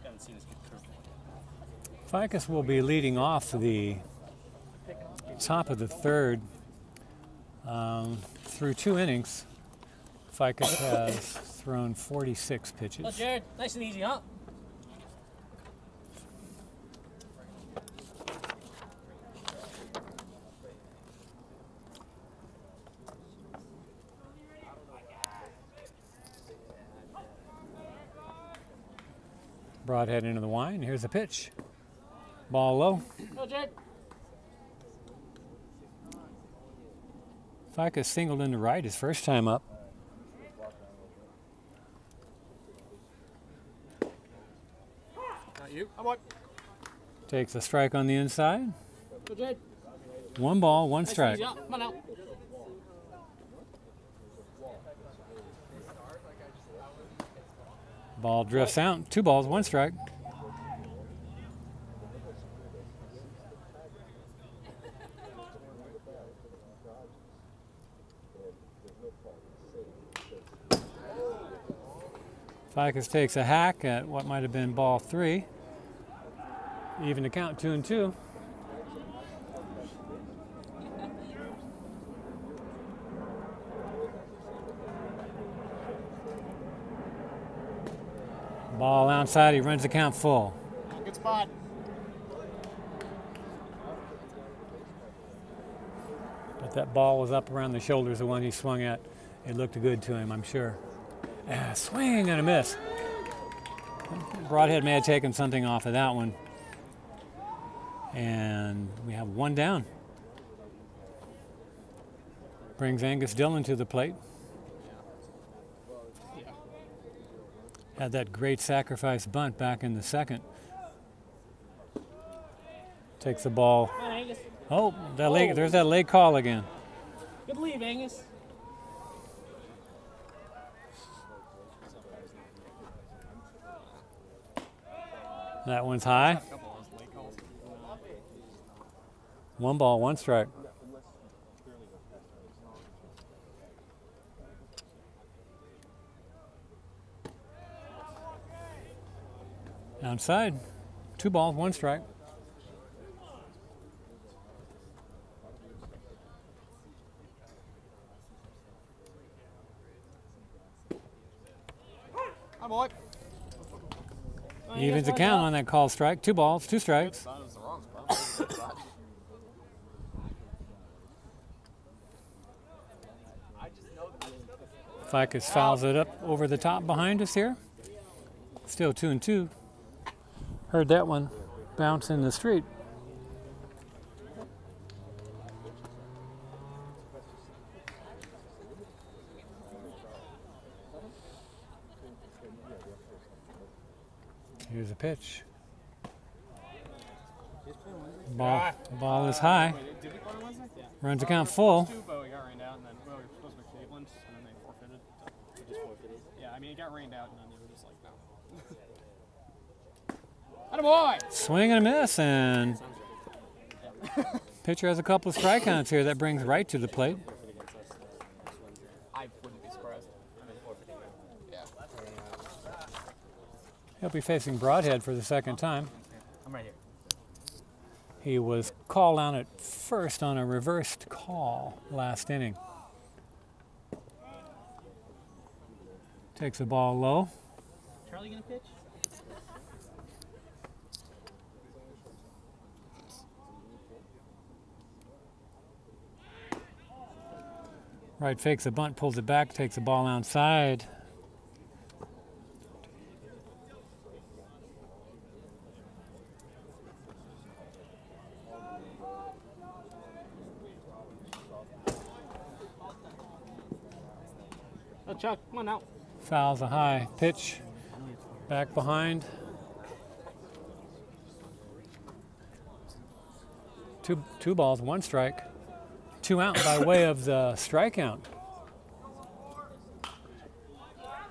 I haven't seen this good curveball. Ficus will be leading off the top of the third. Through 2 innings, Ficus has thrown 46 pitches. Oh, Jared, nice and easy, huh? Broadhead into the wine. Here's the pitch. Ball low. Oh, Jared. Ficus singled into right his first time up. Not you. I'm on. Takes a strike on the inside. Oh, Jared. 1 ball, 1 Nice and strike. easy, huh? Come on out. Ball drifts out. 2 balls, 1 strike. Ficus takes a hack at what might have been ball 3. Even to count 2-2. Ball outside, he runs the count full. Good spot. But that ball was up around the shoulders, the one he swung at. It looked good to him, I'm sure. Swing and a miss. Broadhead may have taken something off of that one. And we have 1 down. Brings Angus Dillon to the plate. Had that great sacrifice bunt back in the second. Takes the ball. Come on, Angus. Oh, that leg, there's that late call again. Good leave, Angus. That one's high. 1 ball, 1 strike. Outside, 2 balls, 1 strike. Hi, boy. Evens the count on that call strike. 2 balls, 2 strikes. That was the wrong spot. Ficus fouls it up over the top behind us here. Still 2-2. Heard that one bounce in the street. Here's a pitch. Ball is high. Did we play Wednesday? Yeah. Runs the count full. 2, but we got rained out, and then we were supposed to be Cleveland, and then they forfeited. got rained out, and then they were just like, no. Attaboy! Swing and a miss, and pitcher has a couple of strikeouts here. That brings Wright to the plate. I wouldn't be surprised. Yeah. He'll be facing Broadhead for the second time. I'm right here. He was called out at first on a reversed call last inning. Takes the ball low. Charlie gonna pitch? Wright fakes a bunt, pulls it back, takes the ball outside. Oh, Chuck, come on now. Fouls a high pitch. Back behind. Two balls, one strike. 2 out by way of the strikeout.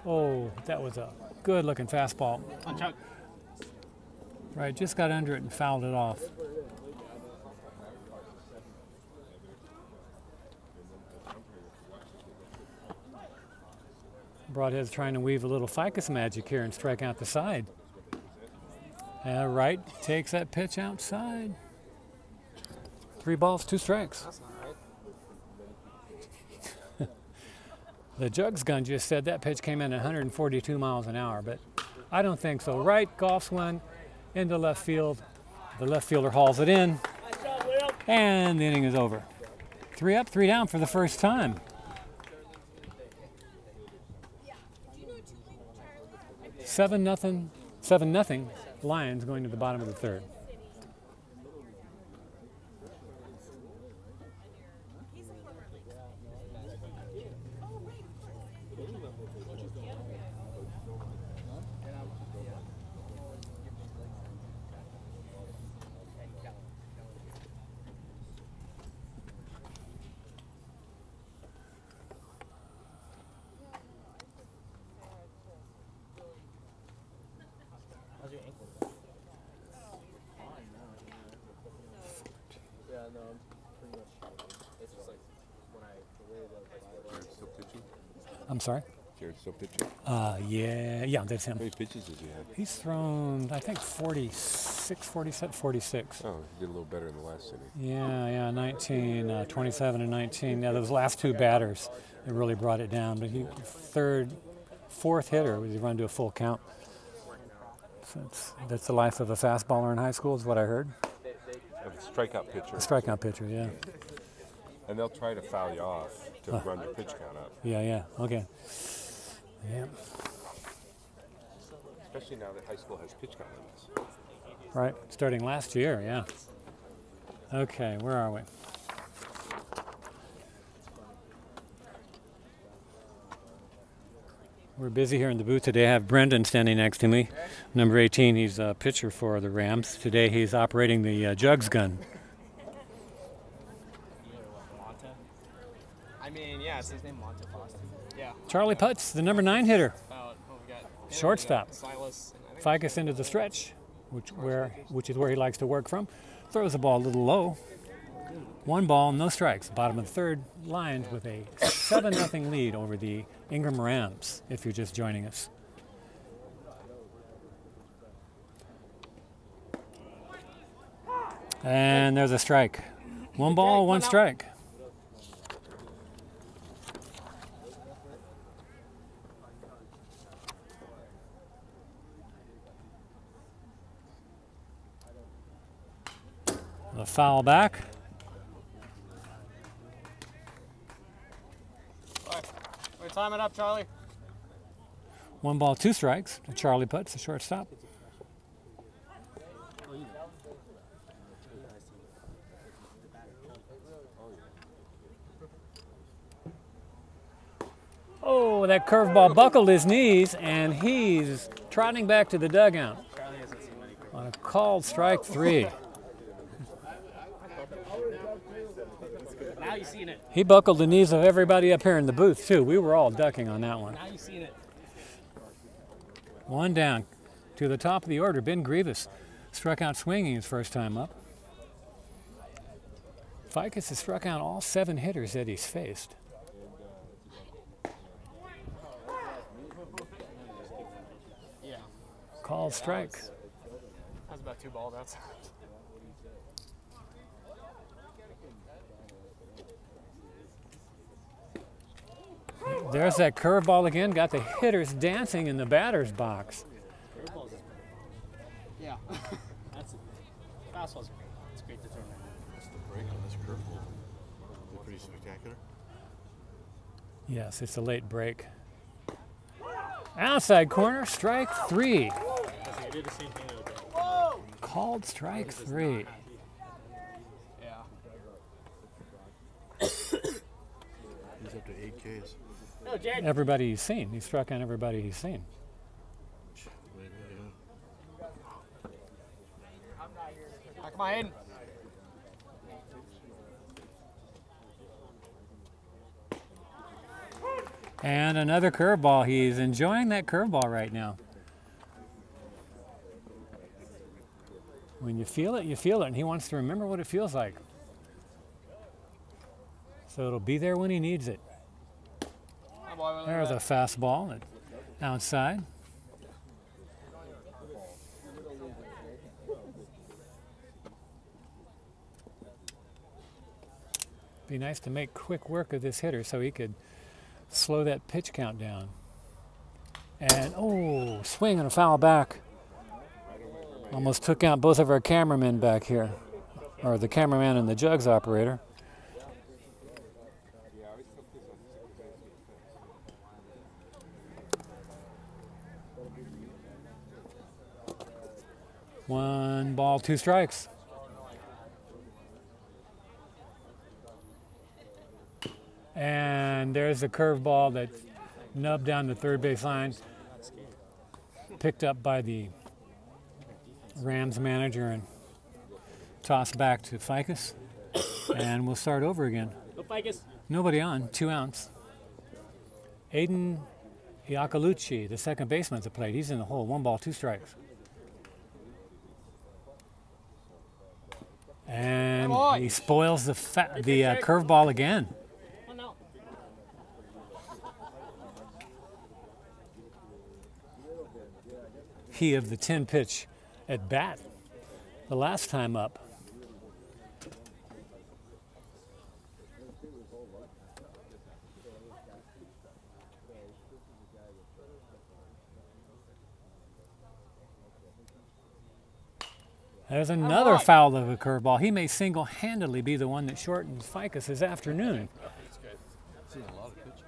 Oh, that was a good-looking fastball. On Chuck. Right, just got under it and fouled it off. Broadhead's trying to weave a little ficus magic here and strike out the side. And Wright takes that pitch outside. 3 balls, 2 strikes. That's not right. The Jugs gun just said that pitch came in at 142 miles an hour, but I don't think so. Wright golfs one into left field. The left fielder hauls it in, and the inning is over. 3 up, 3 down for the first time. 7-0, 7-0 Lions going to the bottom of the third. How's your ankle? Yeah, no, I'm pretty much. It's just like when I the way the Jared still pitching? I'm sorry? Jared still pitching? Yeah, that's him. How many pitches does he have? He's thrown, I think, 46, 47, 46. Oh, he did a little better in the last inning. Yeah, 19, 27 and 19. Yeah, those last 2 batters, it really brought it down. But he fourth hitter was he run to a full count. So that's the life of a fastballer in high school, is what I heard. A strikeout pitcher. A strikeout pitcher, yeah. And they'll try to foul you off to run your pitch count up. Yeah, okay. Yeah, Especially now that high school has pitch count limits. right. Starting last year, yeah. Okay, where are we? We're busy here in the booth today. I have Brendan standing next to me. Number 18, he's a pitcher for the Rams. Today he's operating the Jugs gun. I mean, yeah, it's his name Monte Boston. Yeah. Charlie Putz, the number 9 hitter. What we got? Shortstop. Silas. And I think Ficus into the stretch, which is where he likes to work from. Throws the ball a little low. 1 ball, no strikes. Bottom of the third, Lions with a 7-0 lead over the Ingraham Rams, if you're just joining us. And there's a strike. 1 ball, 1 strike. The foul back. We're time it up, Charlie. 1 ball, 2 strikes. Charlie Putz, the shortstop. Oh, that curveball buckled his knees, and he's trotting back to the dugout on a called strike 3. Now you seen it. He buckled the knees of everybody up here in the booth, too. We were all ducking on that one. Now you seen it. One down. To the top of the order, Ben Grievous struck out swinging his first time up. Ficus has struck out all 7 hitters that he's faced. Yeah. Called strike. That's about 2 balls outside. There's that curveball again. Got the hitters dancing in the batter's box. Yeah. That's fastball's great. It's great to throw that. That's the break on this curveball. It's pretty spectacular. Yes, it's a late break. Outside corner, strike 3. You did the same thing the other day. Called strike 3. Yeah. He's up to 8 Ks. No, Jared. Everybody he's seen. He struck out everybody he's seen. Come on, Hayden. And another curveball. He's enjoying that curveball right now. When you feel it, and he wants to remember what it feels like. So it'll be there when he needs it. There's a fastball outside. Be nice to make quick work of this hitter so he could slow that pitch count down. And oh, swing and a foul back. Almost took out both of our cameramen back here, or the cameraman and the jugs operator. One ball, 2 strikes. And there's the curveball that nubbed down the third base line. Picked up by the Rams manager and tossed back to Ficus. And we'll start over again. Go Ficus. Nobody on, 2 outs. Aiden Iacolucci, the second baseman at the plate. He's in the hole, 1 ball, 2 strikes. And he spoils the curveball again. Oh, no. He of the 10 pitch at bat the last time up. There's another foul of a curveball. He may single-handedly be the one that shortens Ficus this afternoon. Seen a lot of pitches.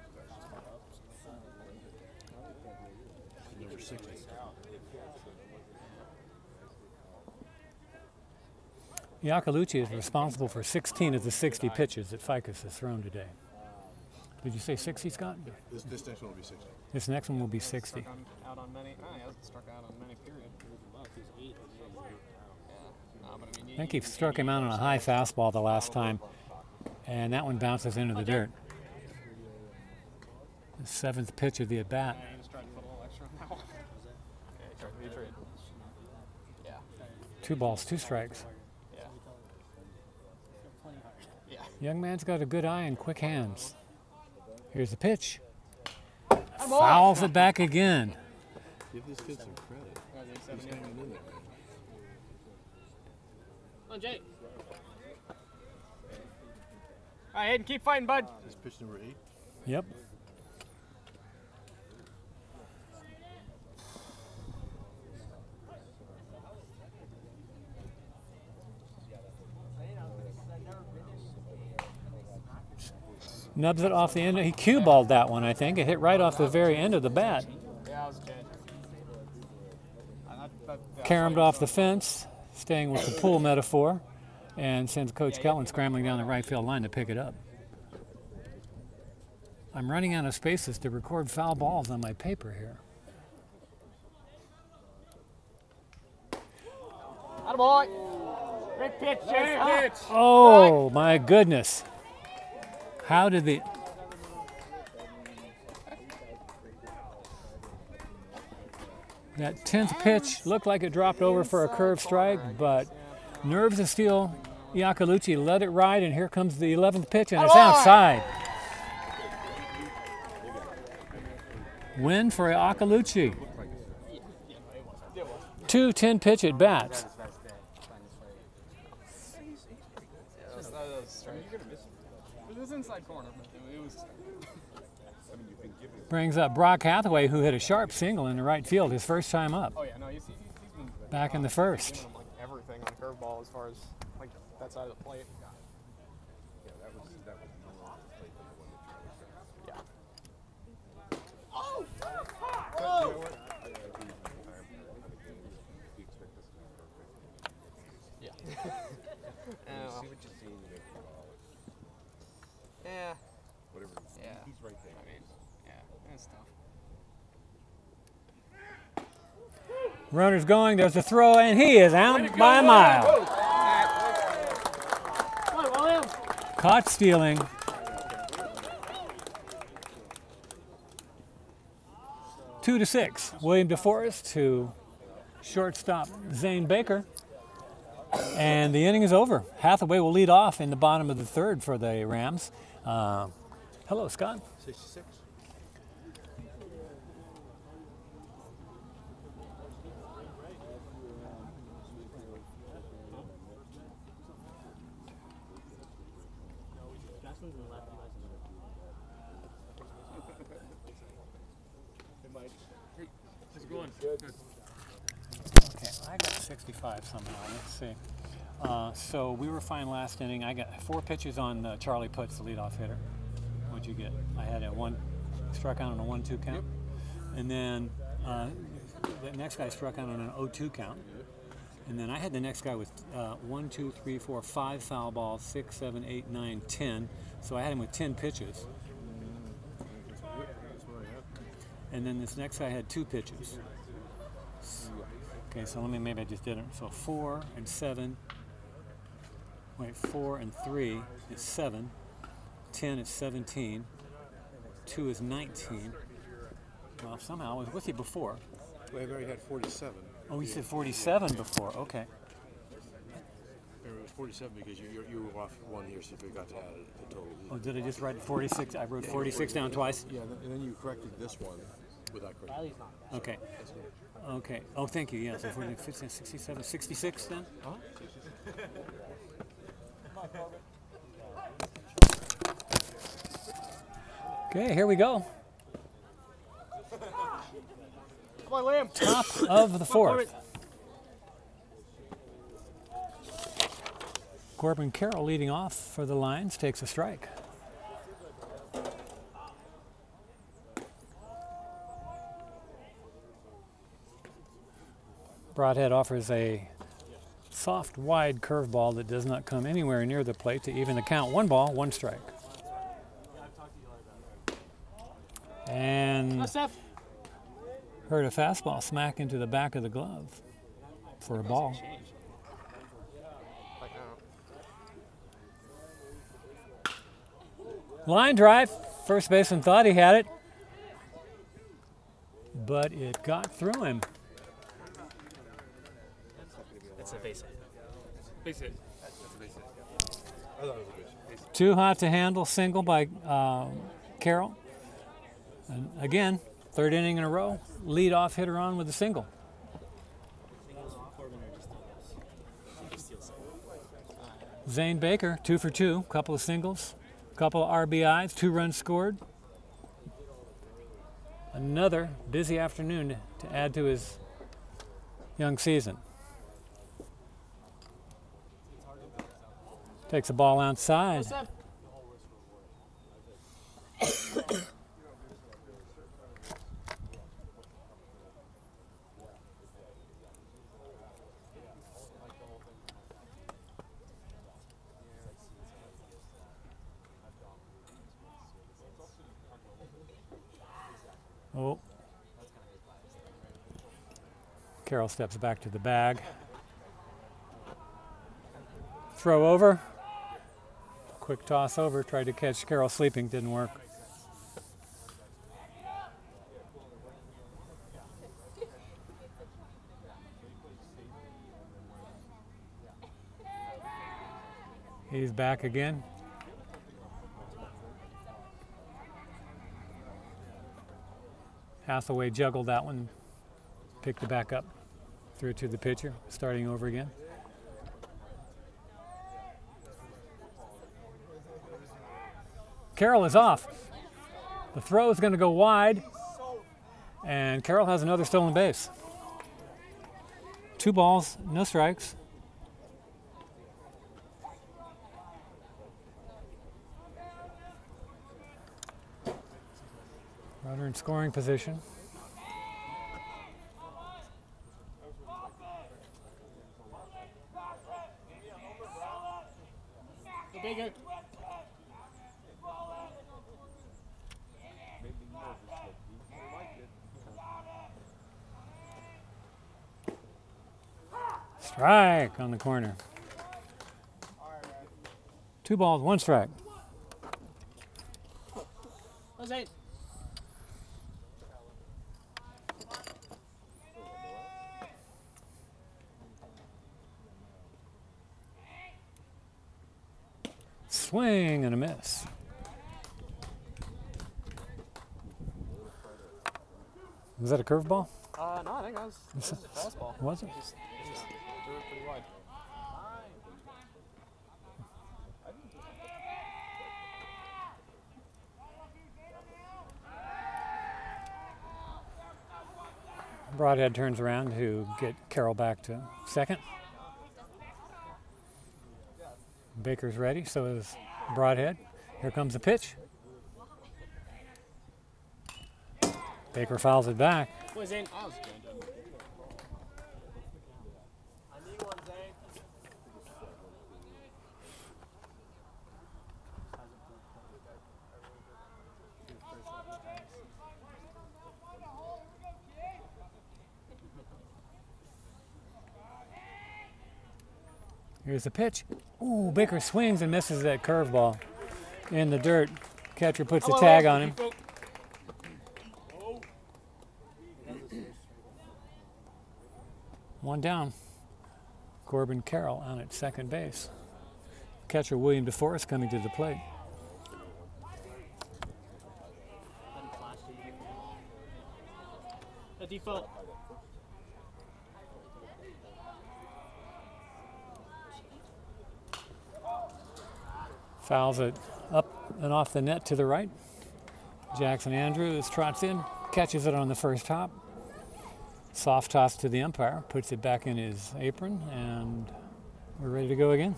Number 60. Iacolucci is responsible for 16 of the 60 pitches that Ficus has thrown today. Did you say 60, Scott? This next one will be 60. This next one will be 60. Out on many. He hasn't struck out on many, period. I think he struck him out on a high fastball the last time, and that one bounces into the dirt. The 7th pitch of the at-bat. Yeah, he just tried to put a little extra on that one. Yeah, he tried. Yeah. 2 balls, 2 strikes. Yeah. Yeah. Young man's got a good eye and quick hands. Here's the pitch. Fouls it back again. Give this kid some credit. He's hanging in there, man. Come on, Jake. All right, Hayden, keep fighting, bud. This pitch number 8. Yep. Nubs it off the end. He cue balled that one, I think. It hit right off the very end of the bat. Yeah, that was good. Caromed off the fence, staying with the pool metaphor, and sends Coach Kellen scrambling down the right field line to pick it up. I'm running out of spaces to record foul balls on my paper here. Attaboy. Great pitch, Jay. Oh, my goodness. How did the... That 10th pitch looked like it dropped over for a curve strike, but nerves of steel. Iacolucci let it ride, and here comes the 11th pitch, and it's outside. Win for Iacolucci. 2 10-pitch at bats. It was inside corner, but it was. Brings up Brock Hathaway, who hit a sharp single in the right field his first time up. Oh yeah, no, he's been back in the first. giving him, like, everything on curveball as far as like that side of the plate. Yeah. Whatever. Yeah. He's right there. I mean, yeah, that's tough. Runner's going, there's a throw, and he is out by a mile. Caught stealing. Two to 6. William DeForest to shortstop Zane Baker. And the inning is over. Hathaway will lead off in the bottom of the third for the Rams. Hello, Scott. 66. How's it going? Okay, I got 65 somehow. Let's see. So we were fine last inning. I got 4 pitches on Charlie Putz, the leadoff hitter. What'd you get? I had struck out on a 1-2 count. Yep. And then the next guy struck out on an 0-2 count. And then I had the next guy with 1, 2, 3, 4, 5 foul balls, 6, 7, 8, 9, 10. So I had him with 10 pitches. And then this next guy had 2 pitches. Okay, so maybe I just didn't. So 4 and 7. Wait, 4 and 3 is 7. 10 is 17. 2 is 19. Well, somehow I was with you before. Well, I've already had 47. Oh, you said 47 before. Okay. It was 47 because you were off one here, so you forgot to add the total. Oh, did I just write 46? I wrote 46 down twice? Yeah, and then you corrected this one without correcting. Okay. Okay. Oh, thank you. Yeah, so 40, 50, 67, 66 then? Huh? Okay, here we go. Come on, Lamb. Top of the fourth. Corbin Carroll leading off for the Lions takes a strike. Broadhead offers a soft, wide curveball that does not come anywhere near the plate to even the count. 1 ball, 1 strike. And heard a fastball smack into the back of the glove for a ball. Line drive. First baseman thought he had it, but it got through him. It's a base hit. Base hit. That's a base hit. I thought it was a base hit. Too hot to handle single by Carroll. And again, 3rd inning in a row, leadoff hitter on with a single. Zane Baker, 2 for 2, couple of singles, couple of RBIs, 2 runs scored. Another busy afternoon to add to his young season. Takes a ball outside. Oh. Carroll steps back to the bag. Throw over. Quick toss over. Tried to catch Carroll sleeping. Didn't work. back again. Hathaway juggled that one, picked it back up, threw it to the pitcher, starting over again. Carroll is off. The throw is going to go wide, and Carroll has another stolen base. 2 balls, no strikes. Runner in scoring position. Bigger. Strike on the corner. 2 balls, 1 strike. That's 8. Swing and a miss. Was that a curveball? No, I think that was a fastball. Was it? Just threw it pretty wide. Broadhead turns around to get Carroll back to second. Baker's ready, so is Broadhead. Here comes the pitch. Baker fouls it back. Was in. Here's the pitch. Ooh, Baker swings and misses that curveball in the dirt. Catcher puts a tag on him. One down. Corbin Carroll on at second base. Catcher William DeForest coming to the plate. A default. Fouls it up and off the net to the right. Jackson Andrews trots in, catches it on the first hop. Soft toss to the umpire, puts it back in his apron, and we're ready to go again.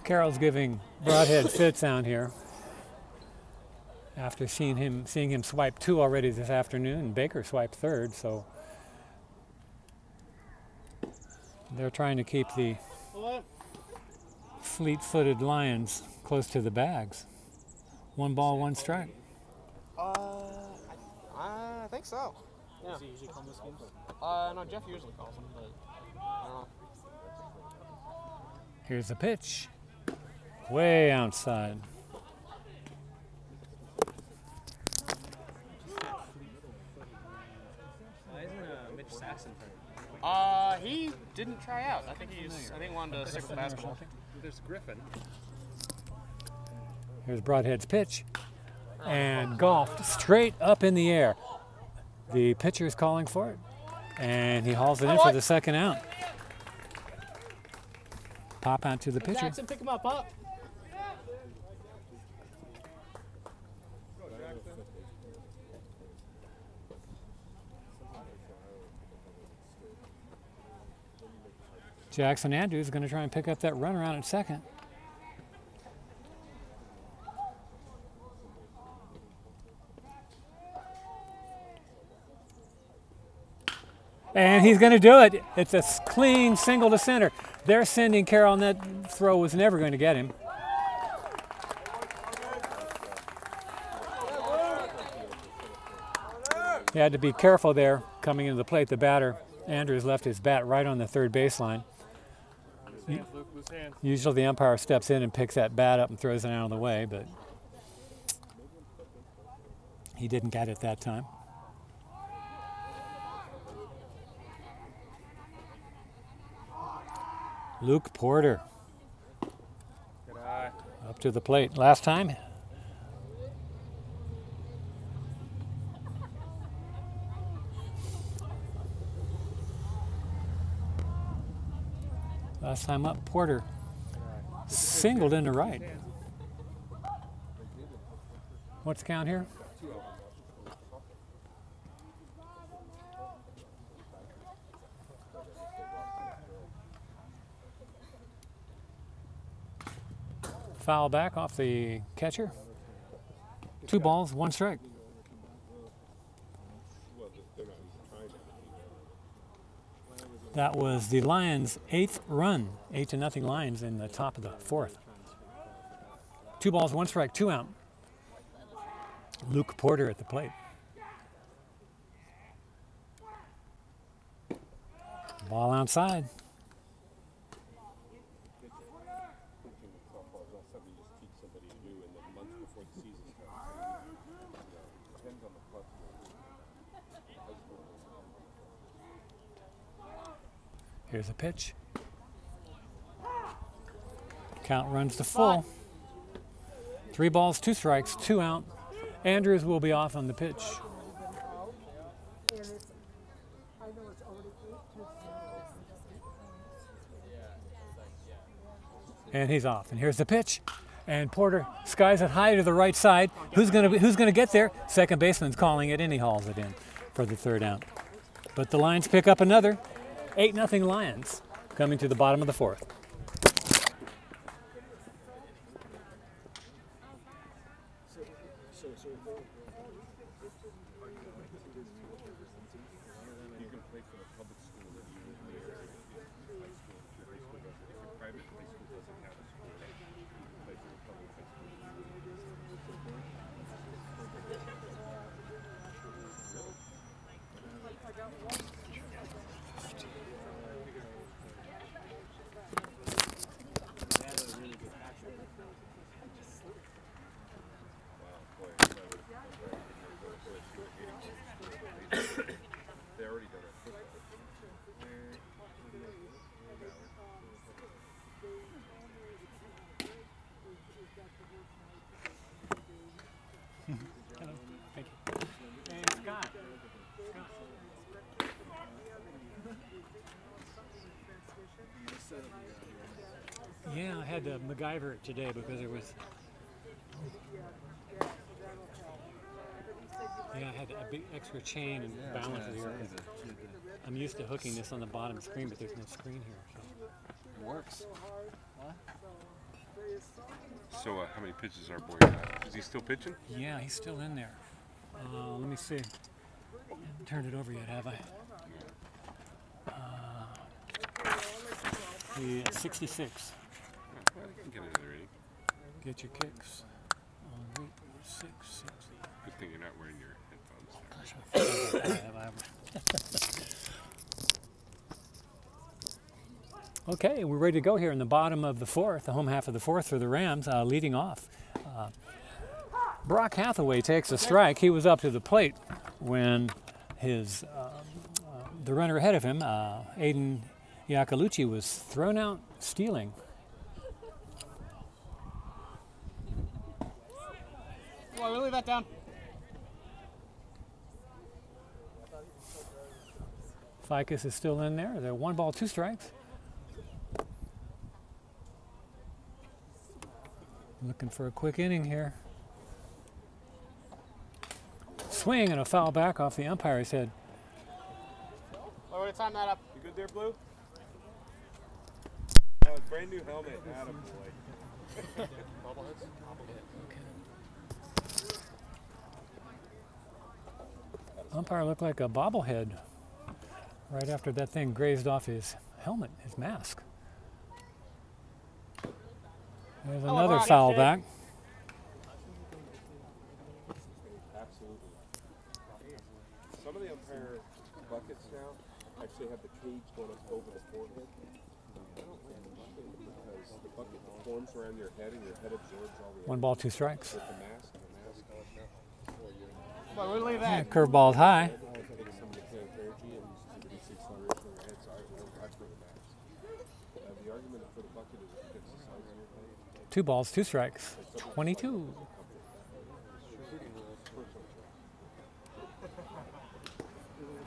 Carroll's giving Broadhead fits down here after seeing him swipe 2 already this afternoon, and Baker swiped 3rd, so they're trying to keep the fleet-footed Lions close to the bags. 1 ball, 1 strike. I think so. Yeah. Does he usually call those games? No, Jeff usually calls them, but I don't know. Here's the pitch. Way outside. Why isn't Mitch Saxon hurt? He didn't try out. I think he wanted to stick with basketball. There's Griffin. Here's Broadhead's pitch. And golfed straight up in the air. The pitcher is calling for it. And he hauls it in for the second out. Pop out to the pitcher. Jackson, pick him up, Pop. Jackson Andrews is going to try and pick up that run around at second. And he's going to do it. It's a clean single to center. They're sending Carroll, and that throw was never going to get him. He had to be careful there coming into the plate. The batter, Andrews, left his bat right on the third baseline. hands, Luke, loose hands. Usually the umpire steps in and picks that bat up and throws it out of the way, but he didn't get it that time. Luke Porter Good eye. up to the plate. Last time, up, Porter singled into right. What's the count here? Foul back off the catcher. 2 balls, 1 strike. That was the Lions' 8th run, 8-0 Lions in the top of the 4th. 2 balls, 1 strike, 2 out. Luke Porter at the plate. Ball outside. Here's a pitch. Count runs to full. 3 balls, 2 strikes, 2 out. Andrews will be off on the pitch. And he's off. And here's the pitch. And Porter skies it high to the right side. Who's gonna get there? Second baseman's calling it, and he hauls it in for the 3rd out. But the Lions pick up another. 8-0 Lions coming to the bottom of the 4th. Yeah, I had to MacGyver it today because there was. Yeah, I had a big extra chain and balance it here. I'm used to hooking this on the bottom screen, but there's no screen here. So. It works. So how many pitches our boy got? Is he still pitching? Yeah, he's still in there. Let me see. Haven't turned it over yet, have I? He's 66. Well, you can get another inning. Get your kicks on week 6. Good thing you're not wearing your headphones. Okay, we're ready to go here in the bottom of the 4th, the home half of the 4th for the Rams, leading off. Brock Hathaway takes a strike. He was up to the plate when his the runner ahead of him, Aiden Iacolucci, was thrown out stealing. Come on, leave that down. Ficus is still in there. They're 1 ball, 2 strikes. Looking for a quick inning here. Swing and a foul back off the umpire's head. Oh, we're gonna time that up. You good there, Blue? Oh, brand new helmet. Adam, boy. Umpire looked like a bobblehead right after that thing grazed off his helmet, his mask. There's another foul back. Absolutely. Some of the umpire buckets now actually have the cage going up over the forehead. I don't think the bucket the bucket forms around your head and your head absorbs all the 1 ball, 2 strikes. with the mask. Well, we'll leave Yeah, that. curveball's high. The argument for the bucket is because the size of your head. 2 balls, 2 strikes. 22.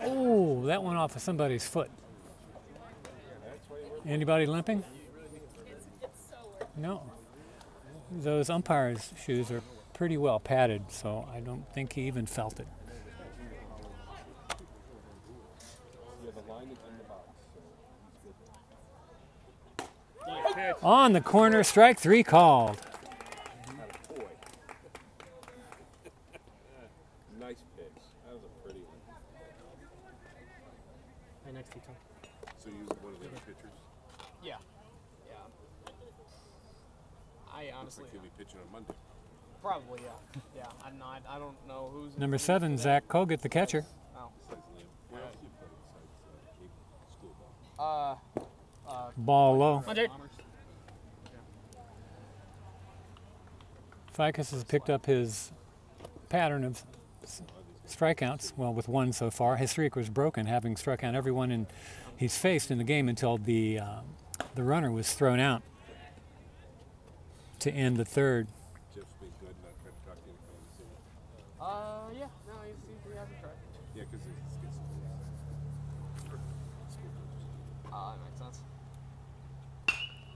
Oh, that went off of somebody's foot. Anybody limping? No. Those umpires' shoes are pretty well padded, so I don't think he even felt it. On the corner, strike 3 called. Nice pitch. That was a pretty one. Right next to you, Tom. So you one of the pitchers? Yeah. Yeah. I honestly, He'll be pitching on Monday. probably, yeah. Yeah, I'm not, I don't know who's. Number 7, Zach Kogut, the catcher. Oh. Where else do you play besides school ball? Ball low. Andre. Ficus has picked up his pattern of strikeouts, well, with 1 so far. His streak was broken, having struck out everyone he's faced in the game until the runner was thrown out to end the 3rd. Jeff's been good, not trying to talk to anybody. Yeah. No, he hasn't tried. Yeah, because it's That makes sense.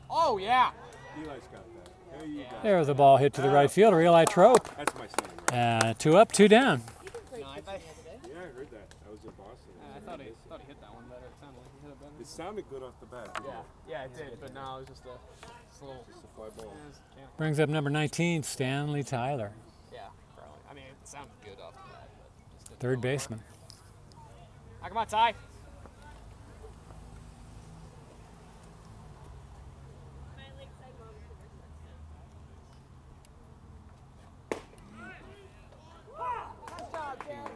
Oh, yeah. Eli's got that. There you go. There's a ball hit to the right fielder, Eli Trope. That's my son. Right? 2 up, 2 down. No, I thought, Yeah, I heard that. I was in Boston. I thought he hit that one better. It sounded like he hit it better. It sounded good off the bat. Didn't it? Yeah, it did, but no, it was just a little. Just a fly ball. Yeah, Brings up number 19, Stanley Tyler, yeah, probably. I mean, it sounded good off the bat, but just didn't 3rd go baseman. Ah, come on, Ty.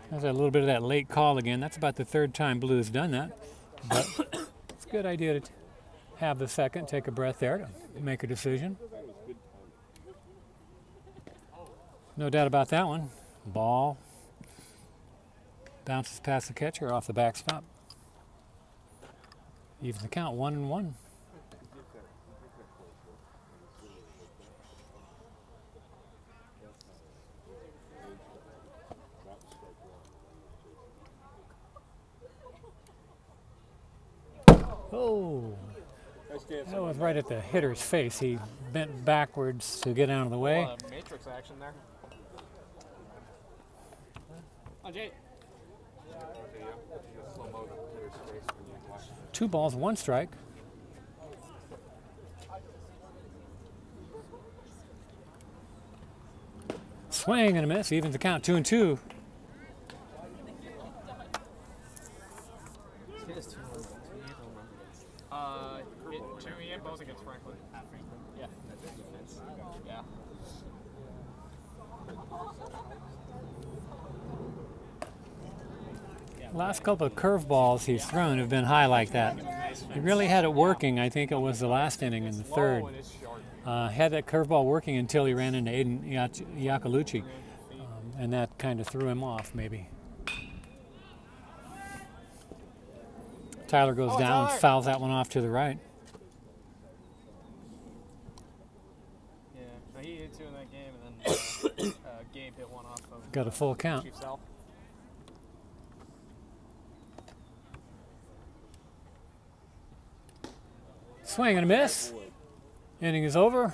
There's a little bit of that late call again. That's about the 3rd time Blue's done that. But it's a good idea to have the second, take a breath there to make a decision. No doubt about that one. Ball bounces past the catcher off the backstop. Evens the count, 1-1. Oh, that was right at the hitter's face. He bent backwards to get out of the way. A lot of matrix action there. Oh, Jay. 2 balls, 1 strike. Swing and a miss, evens the count, 2-2. He had both against Franklin. Yeah. Yeah. Last couple of curveballs he's thrown have been high like that. He really had it working. I think it was the last inning in the 3rd. Had that curveball working until he ran into Aiden Iacolucci, and that kind of threw him off maybe. Tyler goes down, fouls that one off to the right. Yeah, so he hit 2 in that game, and then Gabe hit 1 off of Got a full count. Chief South. Swing and a miss. Inning is over.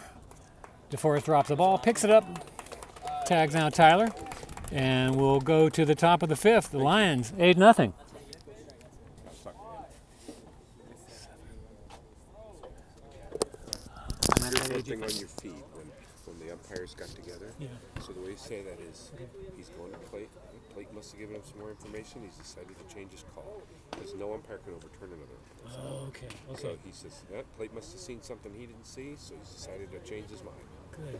DeForest drops the ball, picks it up, tags out Tyler, and we'll go to the top of the 5th. The Lions, 8-0. Here's something on your feed when the umpires got together. Yeah. So the way you say that is he's going to plate. Plate must have given him some more information. He's decided to change his call. Because no umpire can overturn another umpire. Oh, okay. So he says, that plate must have seen something he didn't see, so he's decided to change his mind.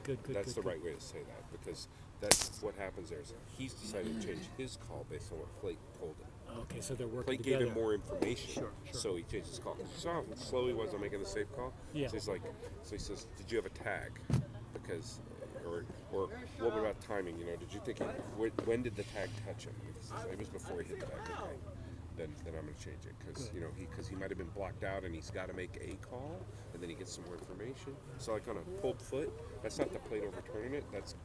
Good. That's the right way to say that, because that's what happens there. Is he's decided to change his call based on what plate told him. Okay, so they're working Plate together. gave him more information. Sure. So he changed his call. You saw how slow he was on making the safe call? Yeah. So he's like, so he says, did you have a tag? Because, or what about timing? You know, did you think, when did the tag touch him? He says, it was before he hit the bag. Okay. Then I'm going to change it because you know he might have been blocked out and he's got to make a call and then he gets some more information. So like on a pulled foot, that's not the plate overturning it. That's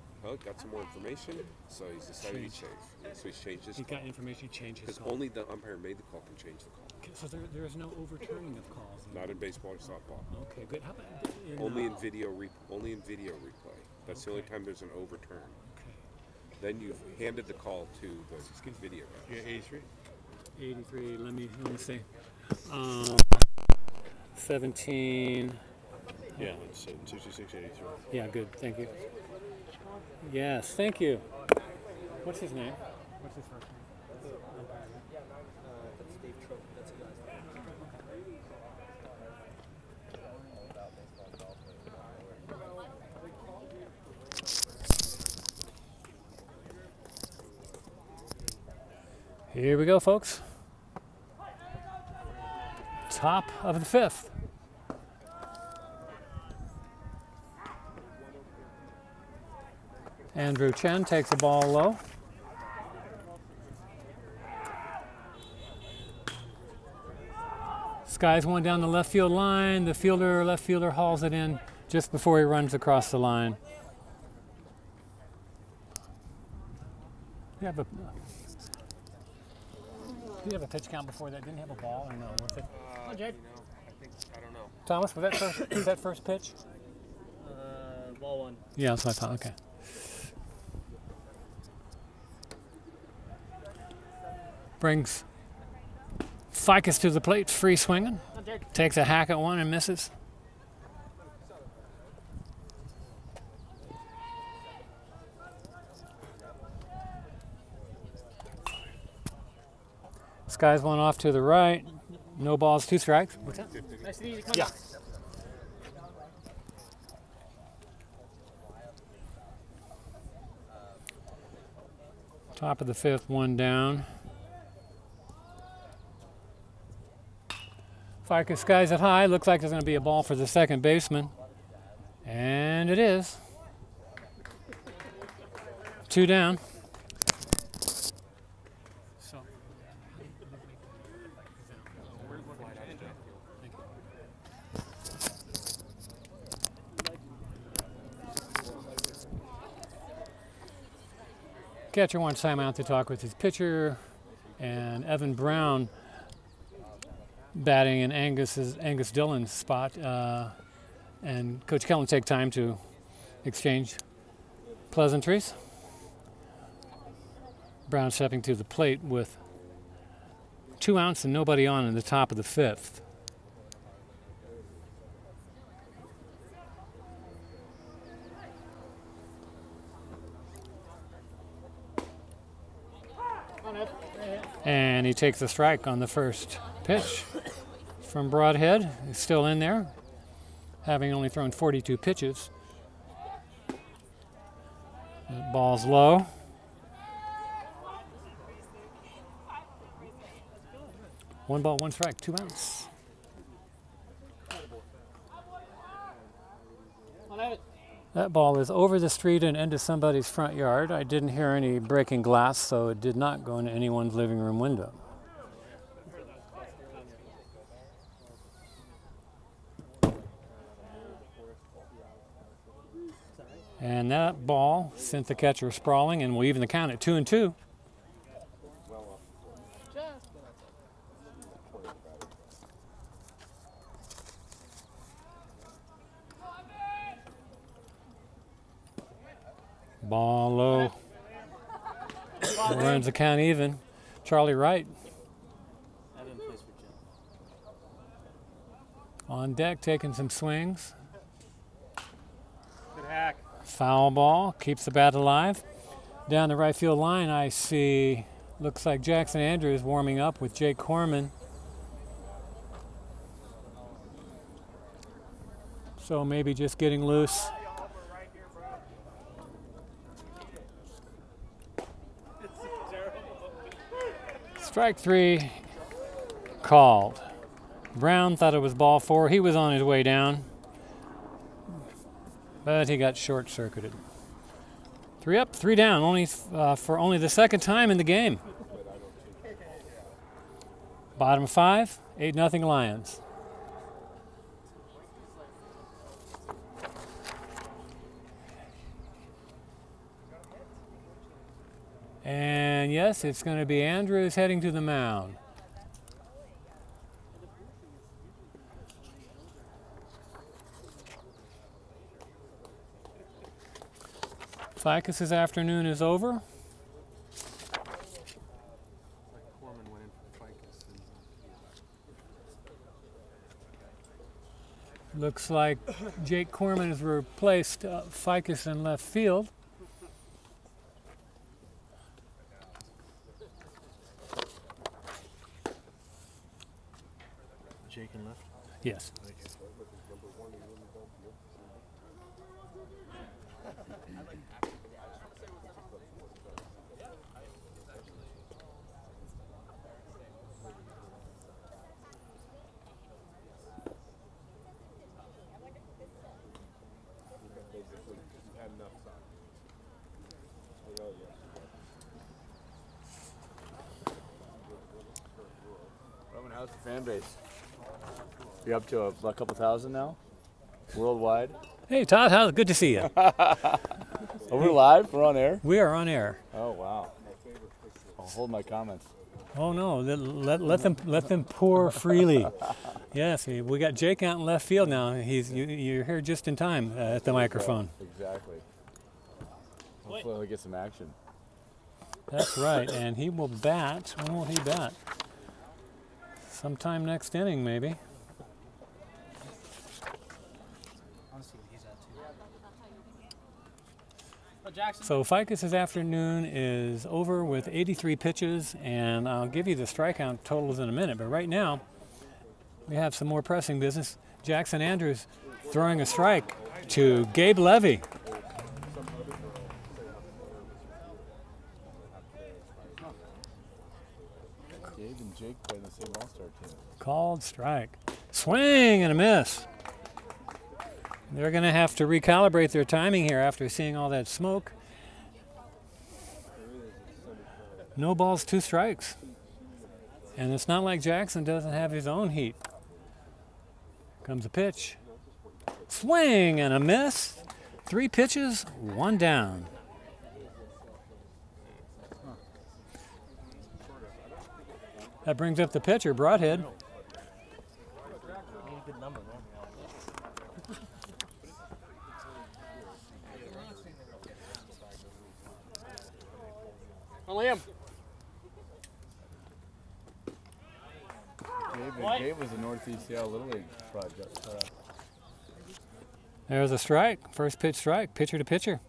got some more information. So he's decided to change. So he's changed his. He got information, changed his because call. only the umpire made the call can change the call. Okay, so there is no overturning of calls. Not in baseball or softball. Okay, good. How about Only in video replay. That's the only time there's an overturn. Okay. Then you've handed the call to the video guy. Yeah, 83. 83. Let me see. 17. Yeah, it's 66, 83. Yeah, good. Thank you. Yes, thank you. What's his name? What's his first name? That's Dave Trope. That's the guy's name. Here we go, folks. Top of the fifth. Andrew Chen takes the ball low. Skies one down the left field line. The left fielder hauls it in just before he runs across the line. Do you have a pitch count before that? Didn't he have a ball or no? Was it? I don't know. Thomas, was that first pitch? Ball one. Yeah, that's what I thought. Okay. Brings Ficus to the plate, free swinging. Takes a hack at one and misses. Skies one off to the right. No balls, 2 strikes. What's that? Nice and easy. Come Yeah. on. Top of the fifth, 1 down. Ficus skies it high. Looks like there's going to be a ball for the second baseman. And it is. 2 down. Catcher wants time out to talk with his pitcher, and Evan Brown batting in Angus Dillon's spot, and Coach Kellen take time to exchange pleasantries. Brown stepping to the plate with 2 outs and nobody on in the top of the fifth. And he takes a strike on the first pitch from Broadhead. He's still in there, having only thrown 42 pitches. That ball's low. One ball, 1 strike, 2 outs. That ball is over the street and into somebody's front yard. I didn't hear any breaking glass, so it did not go into anyone's living room window. And that ball sent the catcher sprawling and will even the count at 2-2. Ball low. Runs the count even. Charlie Wright on deck taking some swings. Good hack. Foul ball, keeps the bat alive. Down the right field line I see, looks like Jackson Andrews warming up with Jake Corman. So maybe just getting loose. Strike 3 called. Brown thought it was ball 4. He was on his way down, but he got short-circuited. 3 up, 3 down, only for only the second time in the game. Bottom 5, 8-0 Lions. And yes, it's going to be Andrews heading to the mound. Ficus's afternoon is over. Looks like Jake Corman has replaced Ficus in left field. Jake and left. Yes. Roman, how's the fan base? You're up to a couple thousand now, worldwide. Hey Todd, good to see you. Are we live? We're on air? We are on air. Oh wow. I'll hold my comments. Oh no, let them pour freely. Yes, we got Jake out in left field now. You're here just in time at the microphone. Exactly. Hopefully he'll get some action. That's right, and he will bat. When will he bat? Sometime next inning, maybe. So Ficus's afternoon is over with 83 pitches, and I'll give you the strikeout totals in a minute. But right now, we have some more pressing business. Jackson Andrews throwing a strike to Gabe Levy. Gabe and Jake play in the same All-Star team. Called strike. Swing and a miss. They're going to have to recalibrate their timing here after seeing all that smoke. No balls, 2 strikes. And it's not like Jackson doesn't have his own heat. Comes a pitch. Swing and a miss. 3 pitches, 1 down. That brings up the pitcher, Broadhead. Good number, man. Liam. Gabe was a Northeast Seattle Little League project. There's a strike. First pitch strike, pitcher to pitcher.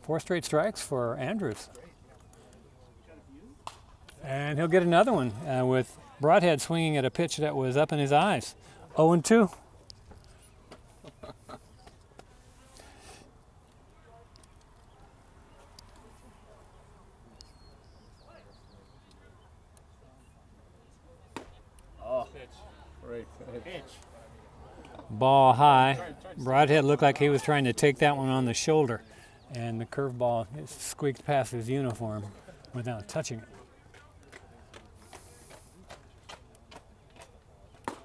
4 straight strikes for Andrews. And he'll get another one with Broadhead swinging at a pitch that was up in his eyes. 0-2. Ball high. Broadhead looked like he was trying to take that one on the shoulder, and the curveball squeaked past his uniform without touching it.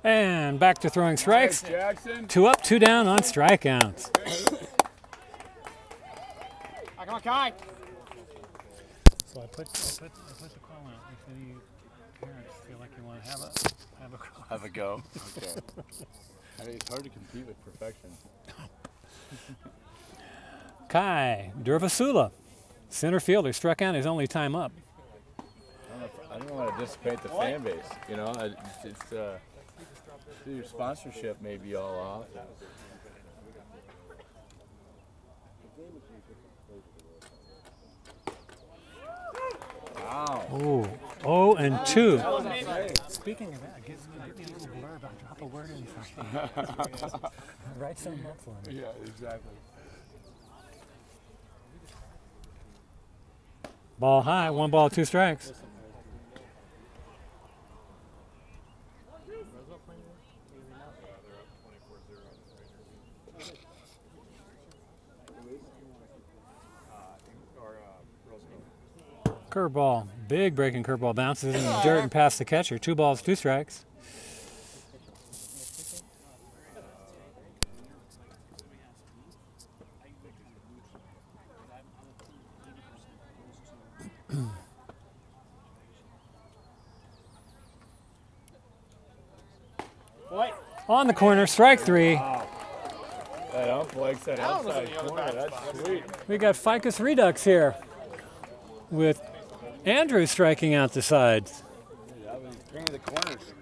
And back to throwing strikes. 2 up, 2 down on strikeouts. Come on, Kai. So I put the call out. If any parents feel like you want to have a call. Have a go. Okay. It's hard to compete with perfection. Kai Dervasula, center fielder, struck out his only time up. I don't want to dissipate the fan base. You know, your sponsorship may be all off. Wow. Oh, 0-2. Speaking of that, give me a little blurb. I'll drop a word in for you. Write something up for me. Yeah, exactly. Ball high, 1 ball, 2 strikes. Curveball, big breaking curveball, bounces in the dirt and past the catcher. 2 balls, 2 strikes. On the corner, strike 3. That like that outside corner, that's sweet. We got Ficus Redux here with Andrew striking out the sides. That was bringing the corners.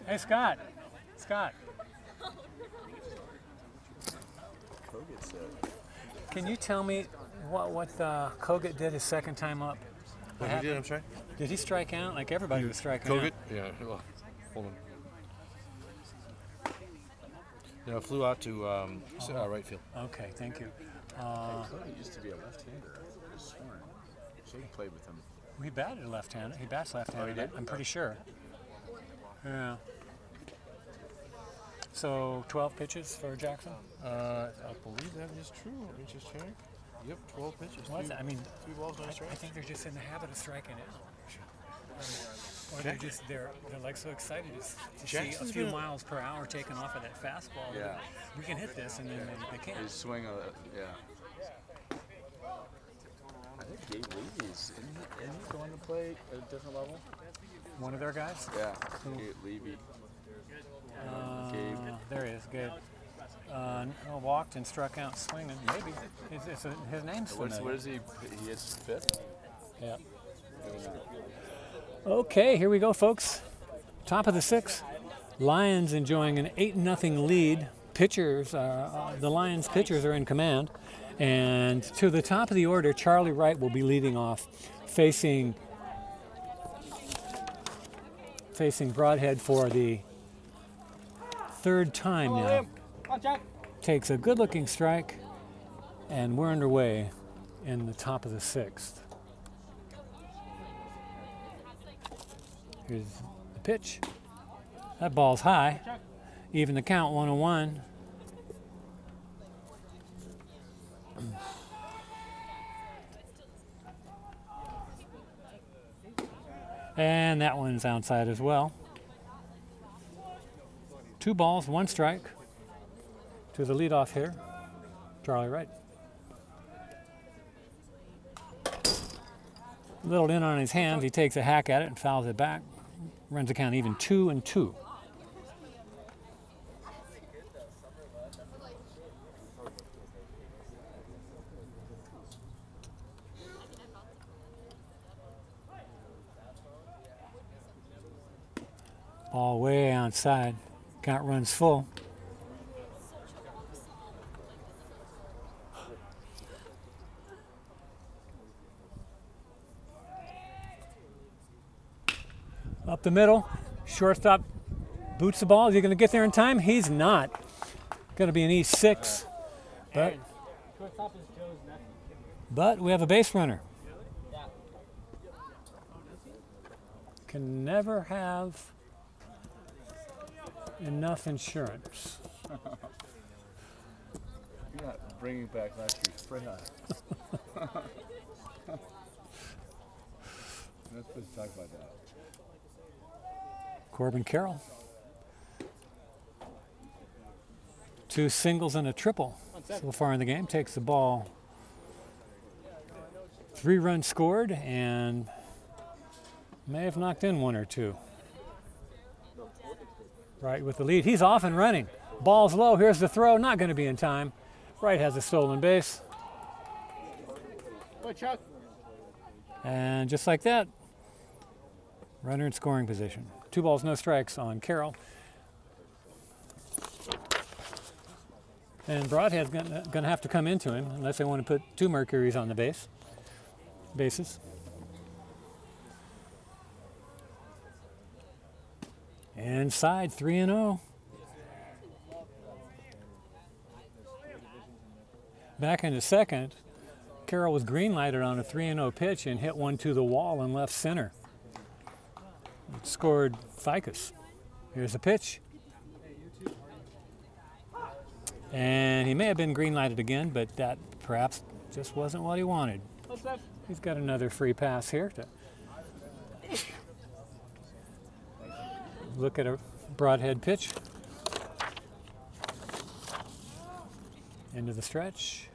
Hey, Scott. Scott. Can you tell me what Kogut did his second time up? What he did, I'm sorry? Did he strike out? Like everybody was striking out. Kogut? Yeah, well, hold on. Yeah, flew out to right field. Okay, thank you. Kogut used to be a left-hander. I was sworn. Shake played with him. He batted left-handed. He bats left-handed. did? I'm pretty sure. Yeah. So 12 pitches for Jackson? I believe that is true. Let me just check. Yep, 12 pitches. What's that? I mean, 3 balls, no I strikes. think they're just in the habit of striking out. Or they're like so excited to see a Jackson's few been a- miles per hour taken off of that fastball. Yeah. We can hit this, and then they can't. His swing of it, yeah. I think Gabe Levy's, isn't he going to play at a different level? One of their guys? Yeah, Gabe Levy. Gabe. There he is, Gabe. Walked and struck out swinging. Maybe. His name's familiar. What is he? He is 5th? Yeah. Okay, here we go, folks. Top of the 6th. Lions enjoying an 8-0 lead. Pitchers, the Lions pitchers are in command. And to the top of the order, Charlie Wright will be leading off, facing Broadhead for the 3rd time now. Takes a good-looking strike, and we're underway in the top of the 6th. Here's the pitch. That ball's high. Even the count, 1-1. And that one's outside as well. 2 balls, 1 strike to the leadoff here, Charlie Wright. A little in on his hands, he takes a hack at it and fouls it back. Runs the count even 2-2. Ball way outside. Count runs full. Up the middle, shortstop boots the ball. Is he going to get there in time? He's not. Going to be an E6, but we have a base runner. Can never have enough insurance. You're not bringing back last year's Freya. Let's talk about that. Corbin Carroll. 2 singles and a triple so far in the game. Takes the ball. 3 runs scored and may have knocked in 1 or 2. Right with the lead. He's off and running. Ball's low. Here's the throw. Not going to be in time. Wright has a stolen base. And just like that, runner in scoring position. 2 balls, no strikes on Carroll. And Broadhead's going to have to come into him unless they want to put 2 Mercuries on the bases. Inside, 3-0. Back in the second, Carroll was green lighted on a 3-0 pitch and hit one to the wall in left center. It scored Ficus. Here's the pitch. And he may have been green lighted again, but that perhaps just wasn't what he wanted. He's got another free pass here to look at a broadhead pitch. Into the stretch.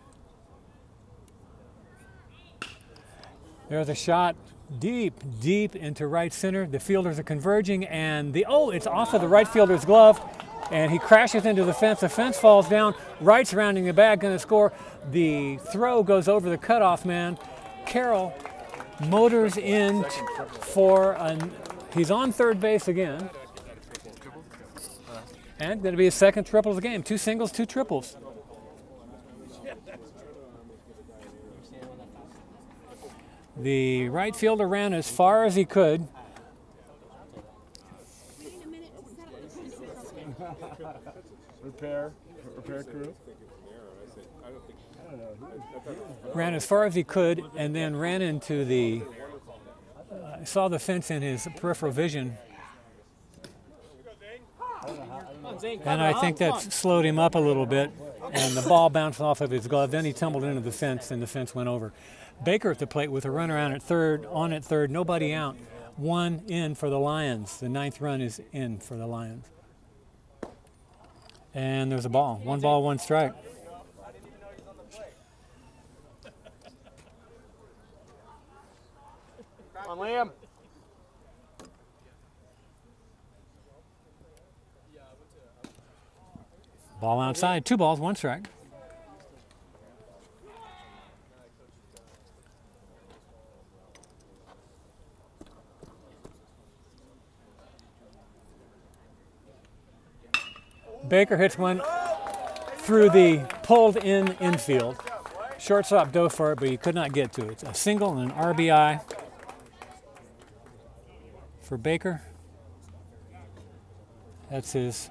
There's a shot deep, deep into right center. The fielders are converging, and it's off of the right fielder's glove, and he crashes into the fence. The fence falls down. Wright's rounding the bag, going to score. The throw goes over the cutoff man. Carroll motors in he's on third base again. And going to be his second triple of the game. 2 singles, 2 triples. The right fielder ran as far as he could. Repair crew. Ran as far as he could, and then ran into the. Saw the fence in his peripheral vision, and I think that slowed him up a little bit. And the ball bounced off of his glove. Then he tumbled into the fence, and the fence went over. Baker at the plate with a runner on at third, nobody out. 1 in for the Lions. The 9th run is in for the Lions. And there's a ball. 1 ball, 1 strike. Come on, Liam. Ball outside. 2 balls, 1 strike. Baker hits one through the pulled-in infield. Shortstop dove for it, but he could not get to it. It's a single and an RBI for Baker. That's his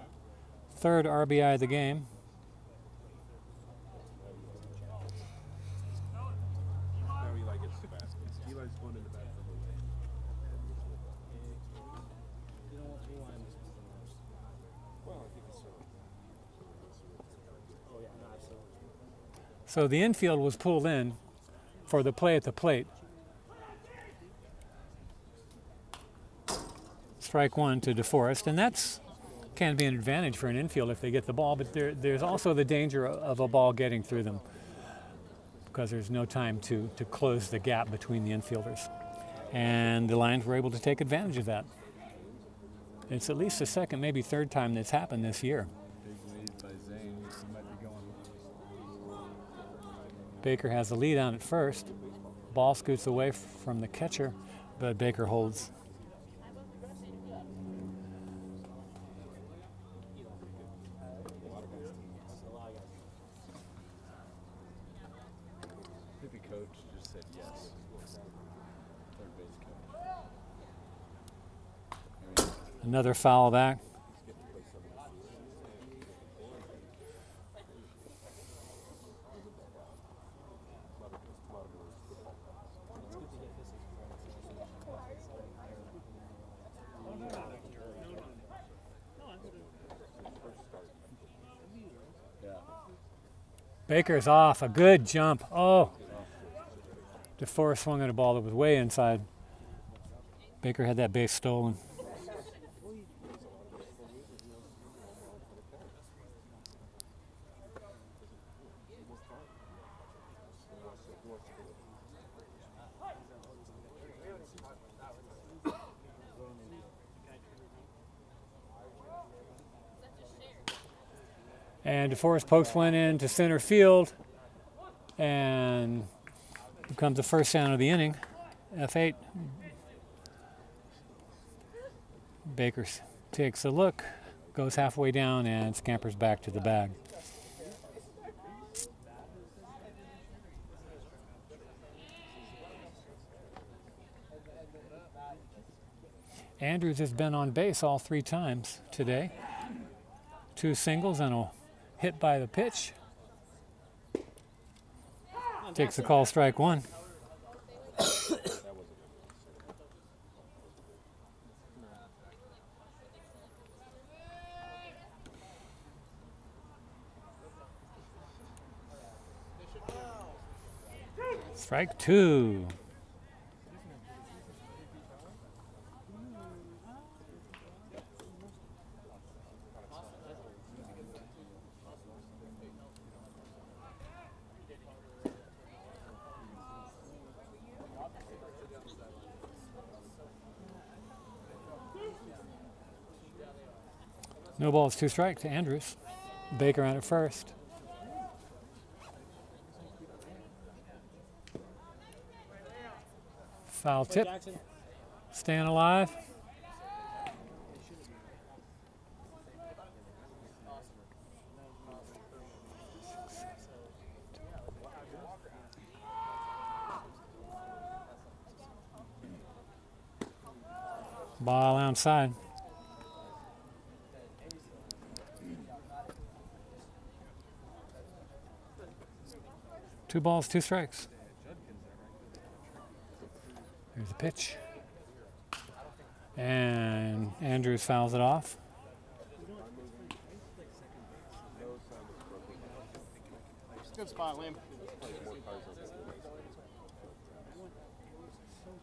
3rd RBI of the game. So the infield was pulled in for the play at the plate. Strike 1 to DeForest, and that's can be an advantage for an infield if they get the ball, but there's also the danger of a ball getting through them because there's no time to close the gap between the infielders. And the Lions were able to take advantage of that. It's at least the 2nd, maybe 3rd time that's happened this year. Baker has the lead on at first. Ball scoots away from the catcher, but Baker holds. The coach just said yes. Third base coach. Another foul back. Baker's off, a good jump. Oh, DeForest swung at a ball that was way inside. Baker had that base stolen. And DeForest pokes one into center field, and becomes the first down of the inning. F8. Baker takes a look, goes halfway down, and scampers back to the bag. Andrews has been on base all 3 times today. 2 singles and a hit by the pitch. Takes the call, strike 1. Strike two. No balls, 2 strikes to Andrews. Baker on at first. Foul tip. Staying alive. Ball outside. Two balls, 2 strikes. Here's the pitch. And Andrews fouls it off. Good spot, Liam.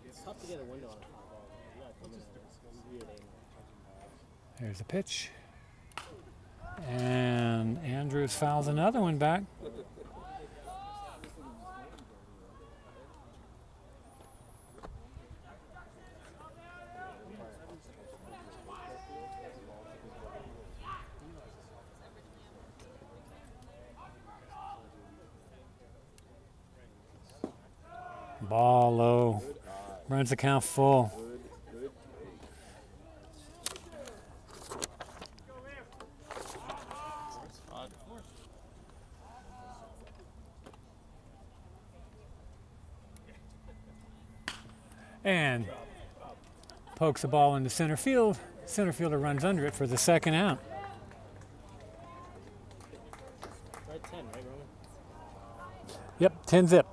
It's tough to get a window on a fly ball. You gotta come in there. It's weird angle. Here's the pitch. And Andrews fouls another one back. Ball low. Runs the count full. And pokes the ball into center field. Center fielder runs under it for the second out. Right 10, right, Roman? Yep, 10 zip.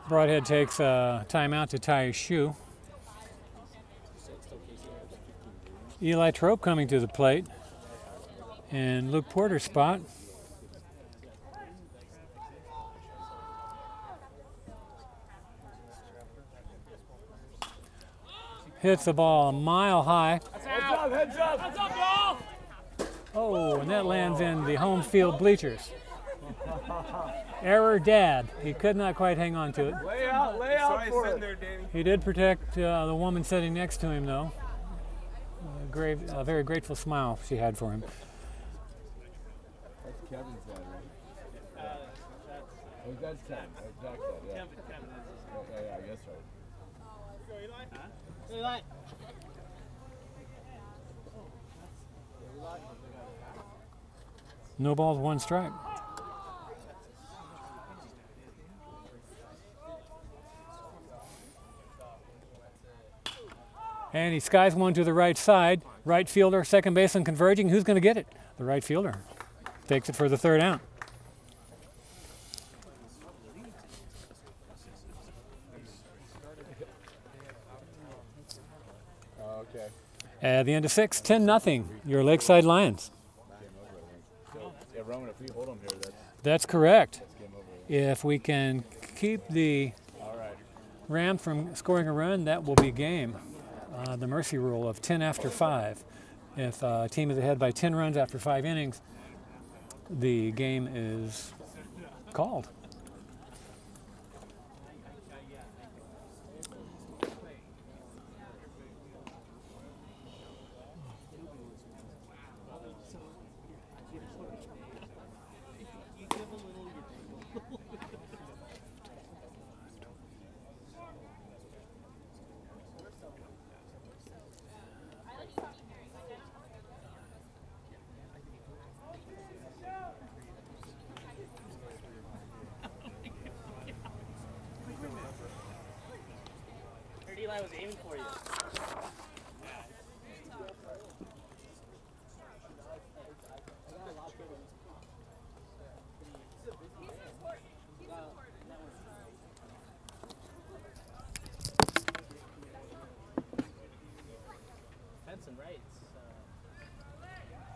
Broadhead takes a timeout to tie his shoe. Eli Trope coming to the plate. And Luke Porter's spot. Hits the ball a mile high. Heads up, y'all! Oh, and that lands in the home field bleachers. Error dad. He could not quite hang on to it. Lay out for it. There, Danny. He did protect the woman sitting next to him, though. A very grateful smile she had for him. That's Kevin's dad, right? Oh, that's Kevin. That's Jack's dad, yeah. Yeah, I guess right. Eli. No balls, 1 strike. And he skies one to the right side. Right fielder, second baseman converging. Who's going to get it? The right fielder takes it for the third out. Okay. At the end of 6, 10-0. Your Lakeside Lions. Yeah, Roman, if we hold them here, That's correct. that's game over. If we can keep the All right. Rams from scoring a run, that will be game. The mercy rule of 10 after 5. If a team is ahead by 10 runs after 5 innings, the game is called. Eli was aiming for you.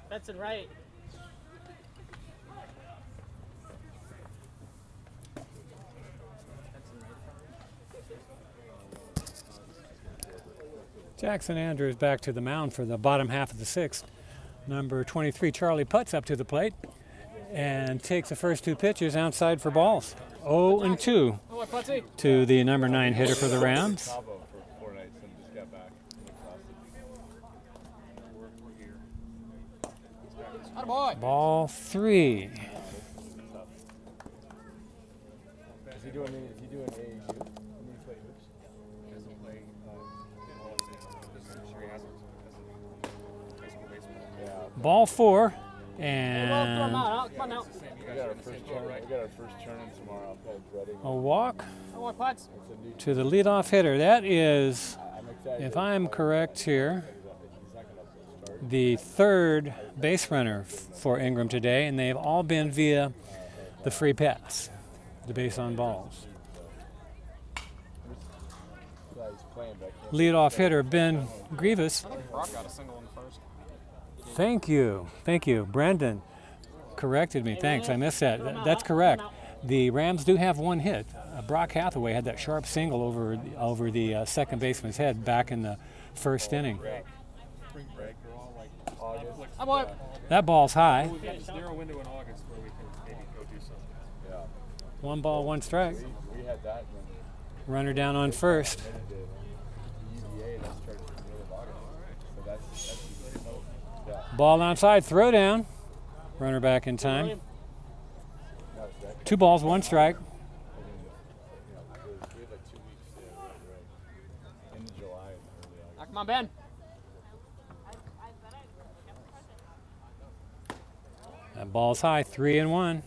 Benson right. Jackson Andrews back to the mound for the bottom half of the sixth. Number 23, Charlie Putz, up to the plate and takes the first two pitches outside for balls. 0-2 to the number 9 hitter for the Rams. Ball 3. Is he doing AAU? Ball 4, Come and on out. We got our first turn in tomorrow. a walk Come on, Putz. to the leadoff hitter. That is, if I'm correct here, the third base runner for Ingram today, and they've all been via the free pass, the base on balls. Leadoff hitter Ben Grievous. Brock got a single in the first. Thank you. Brandon corrected me. Thanks. I missed that. That's correct. The Rams do have one hit. Brock Hathaway had that sharp single over the second baseman's head back in the first inning. That ball's high. We've got this narrow window in August where we can maybe go do something. Yeah. 1 ball, 1 strike. We had that when Runner down on first. the UVA that started in the middle of August. So that's Ball outside, throw down. Runner back in time. 2 balls, 1 strike. we have like 2 weeks into July and early August. Come on, Ben. That ball's high, 3-1.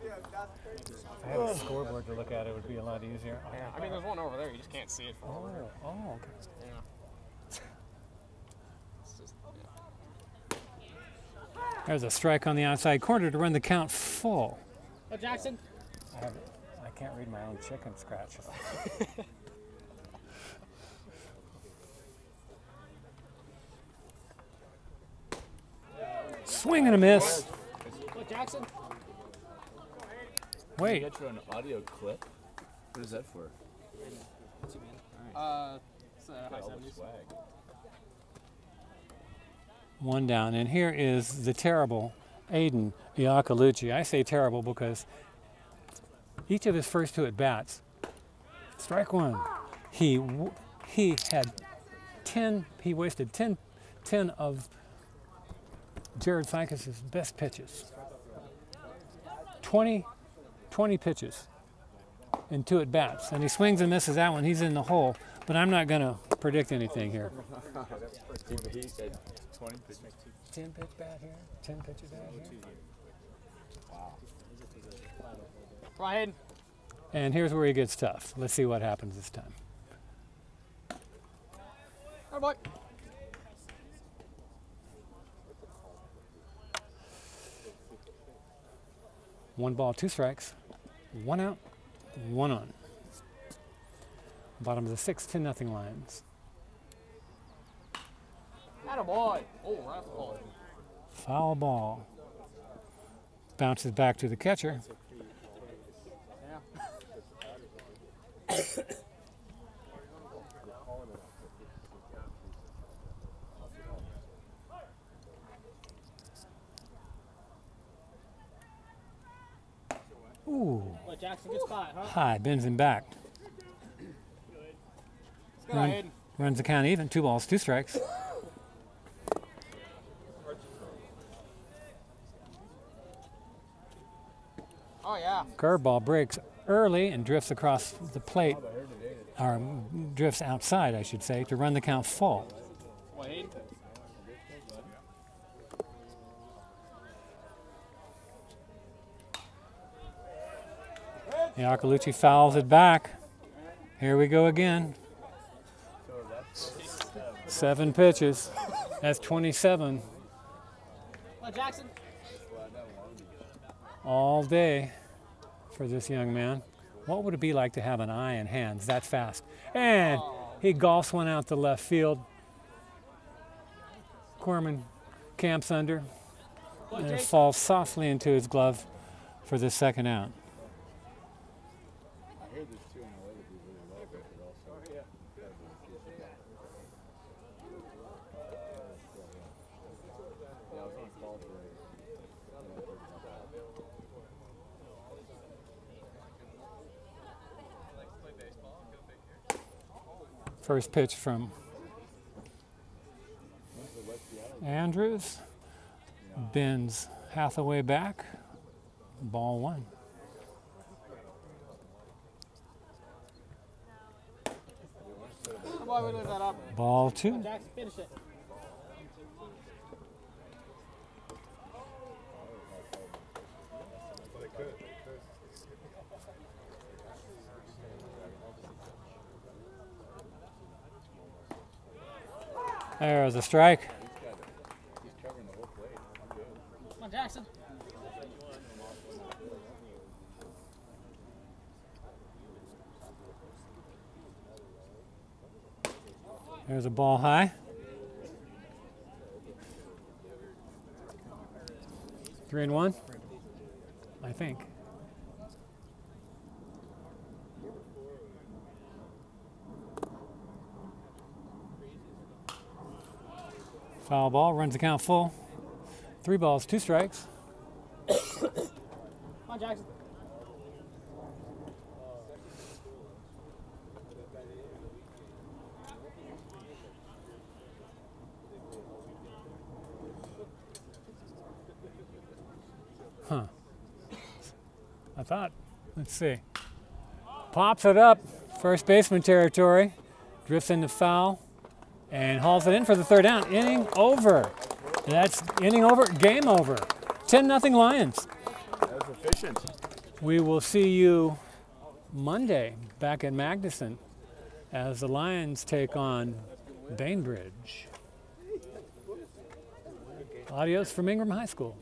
If I had a scoreboard to look at, it would be a lot easier. Yeah, I mean, there's one over there. You just can't see it. Okay. Yeah. It's just, There's a strike on the outside corner to run the count full. Oh, Jackson. I can't read my own chicken scratches. Swing and a miss. Oh, Jackson. Wait. Get you an audio clip. What is that for? It's high 70s. Swag. 1 down, and here is the terrible Aiden Iacolucci. I say terrible because each of his first 2 at bats, strike 1. He had 10. He wasted 10 of Jared Ficus's best pitches. 20 pitches in 2 at bats, and he swings and misses that one. He's in the hole, but I'm not going to predict anything here. He said 20 pitches. 10 pitch bat here, 10 pitches out here. Wow. Ryan. And here's where he gets tough. Let's see what happens this time. Oh, boy. One ball, 2 strikes, 1 out, 1 on. Bottom of the 6th, 10-0 Lions. Attaboy. Oh, that's a ball. Foul ball. Bounces back to the catcher. Yeah. Ooh, Oh, Jackson, good spot, huh? high, bends him back. Go ahead. Runs the count even, 2 balls, 2 strikes. Oh, yeah. Curveball breaks early and drifts across the plate, or drifts outside, I should say, to run the count full. Wade. Iacolucci fouls it back. Here we go again. 7 pitches. That's 27 Oh, Jackson. all day for this young man. What would it be like to have an eye and hands that fast? And He golfs one out to left field. Corman camps under, and it falls softly into his glove for the second out. I hear there's two in LA that do really well, but it also. Yeah, I was on a call today. First pitch from Andrews. Bends Hathaway back. Ball one. Ball two. There's a strike. He's covering the whole plate. I'm good. Come on, Jackson. There's a ball high. 3-1, I think. Foul ball, runs the count full. 3 balls, 2 strikes. Come on, Jackson. Huh. I thought, let's see. Pops it up, first baseman territory. Drifts into foul and hauls it in for the third down. Inning over. That's inning over, game over. 10-0 Lions. That was efficient. We will see you Monday back at Magnuson as the Lions take on Bainbridge. Adios from Ingraham High School.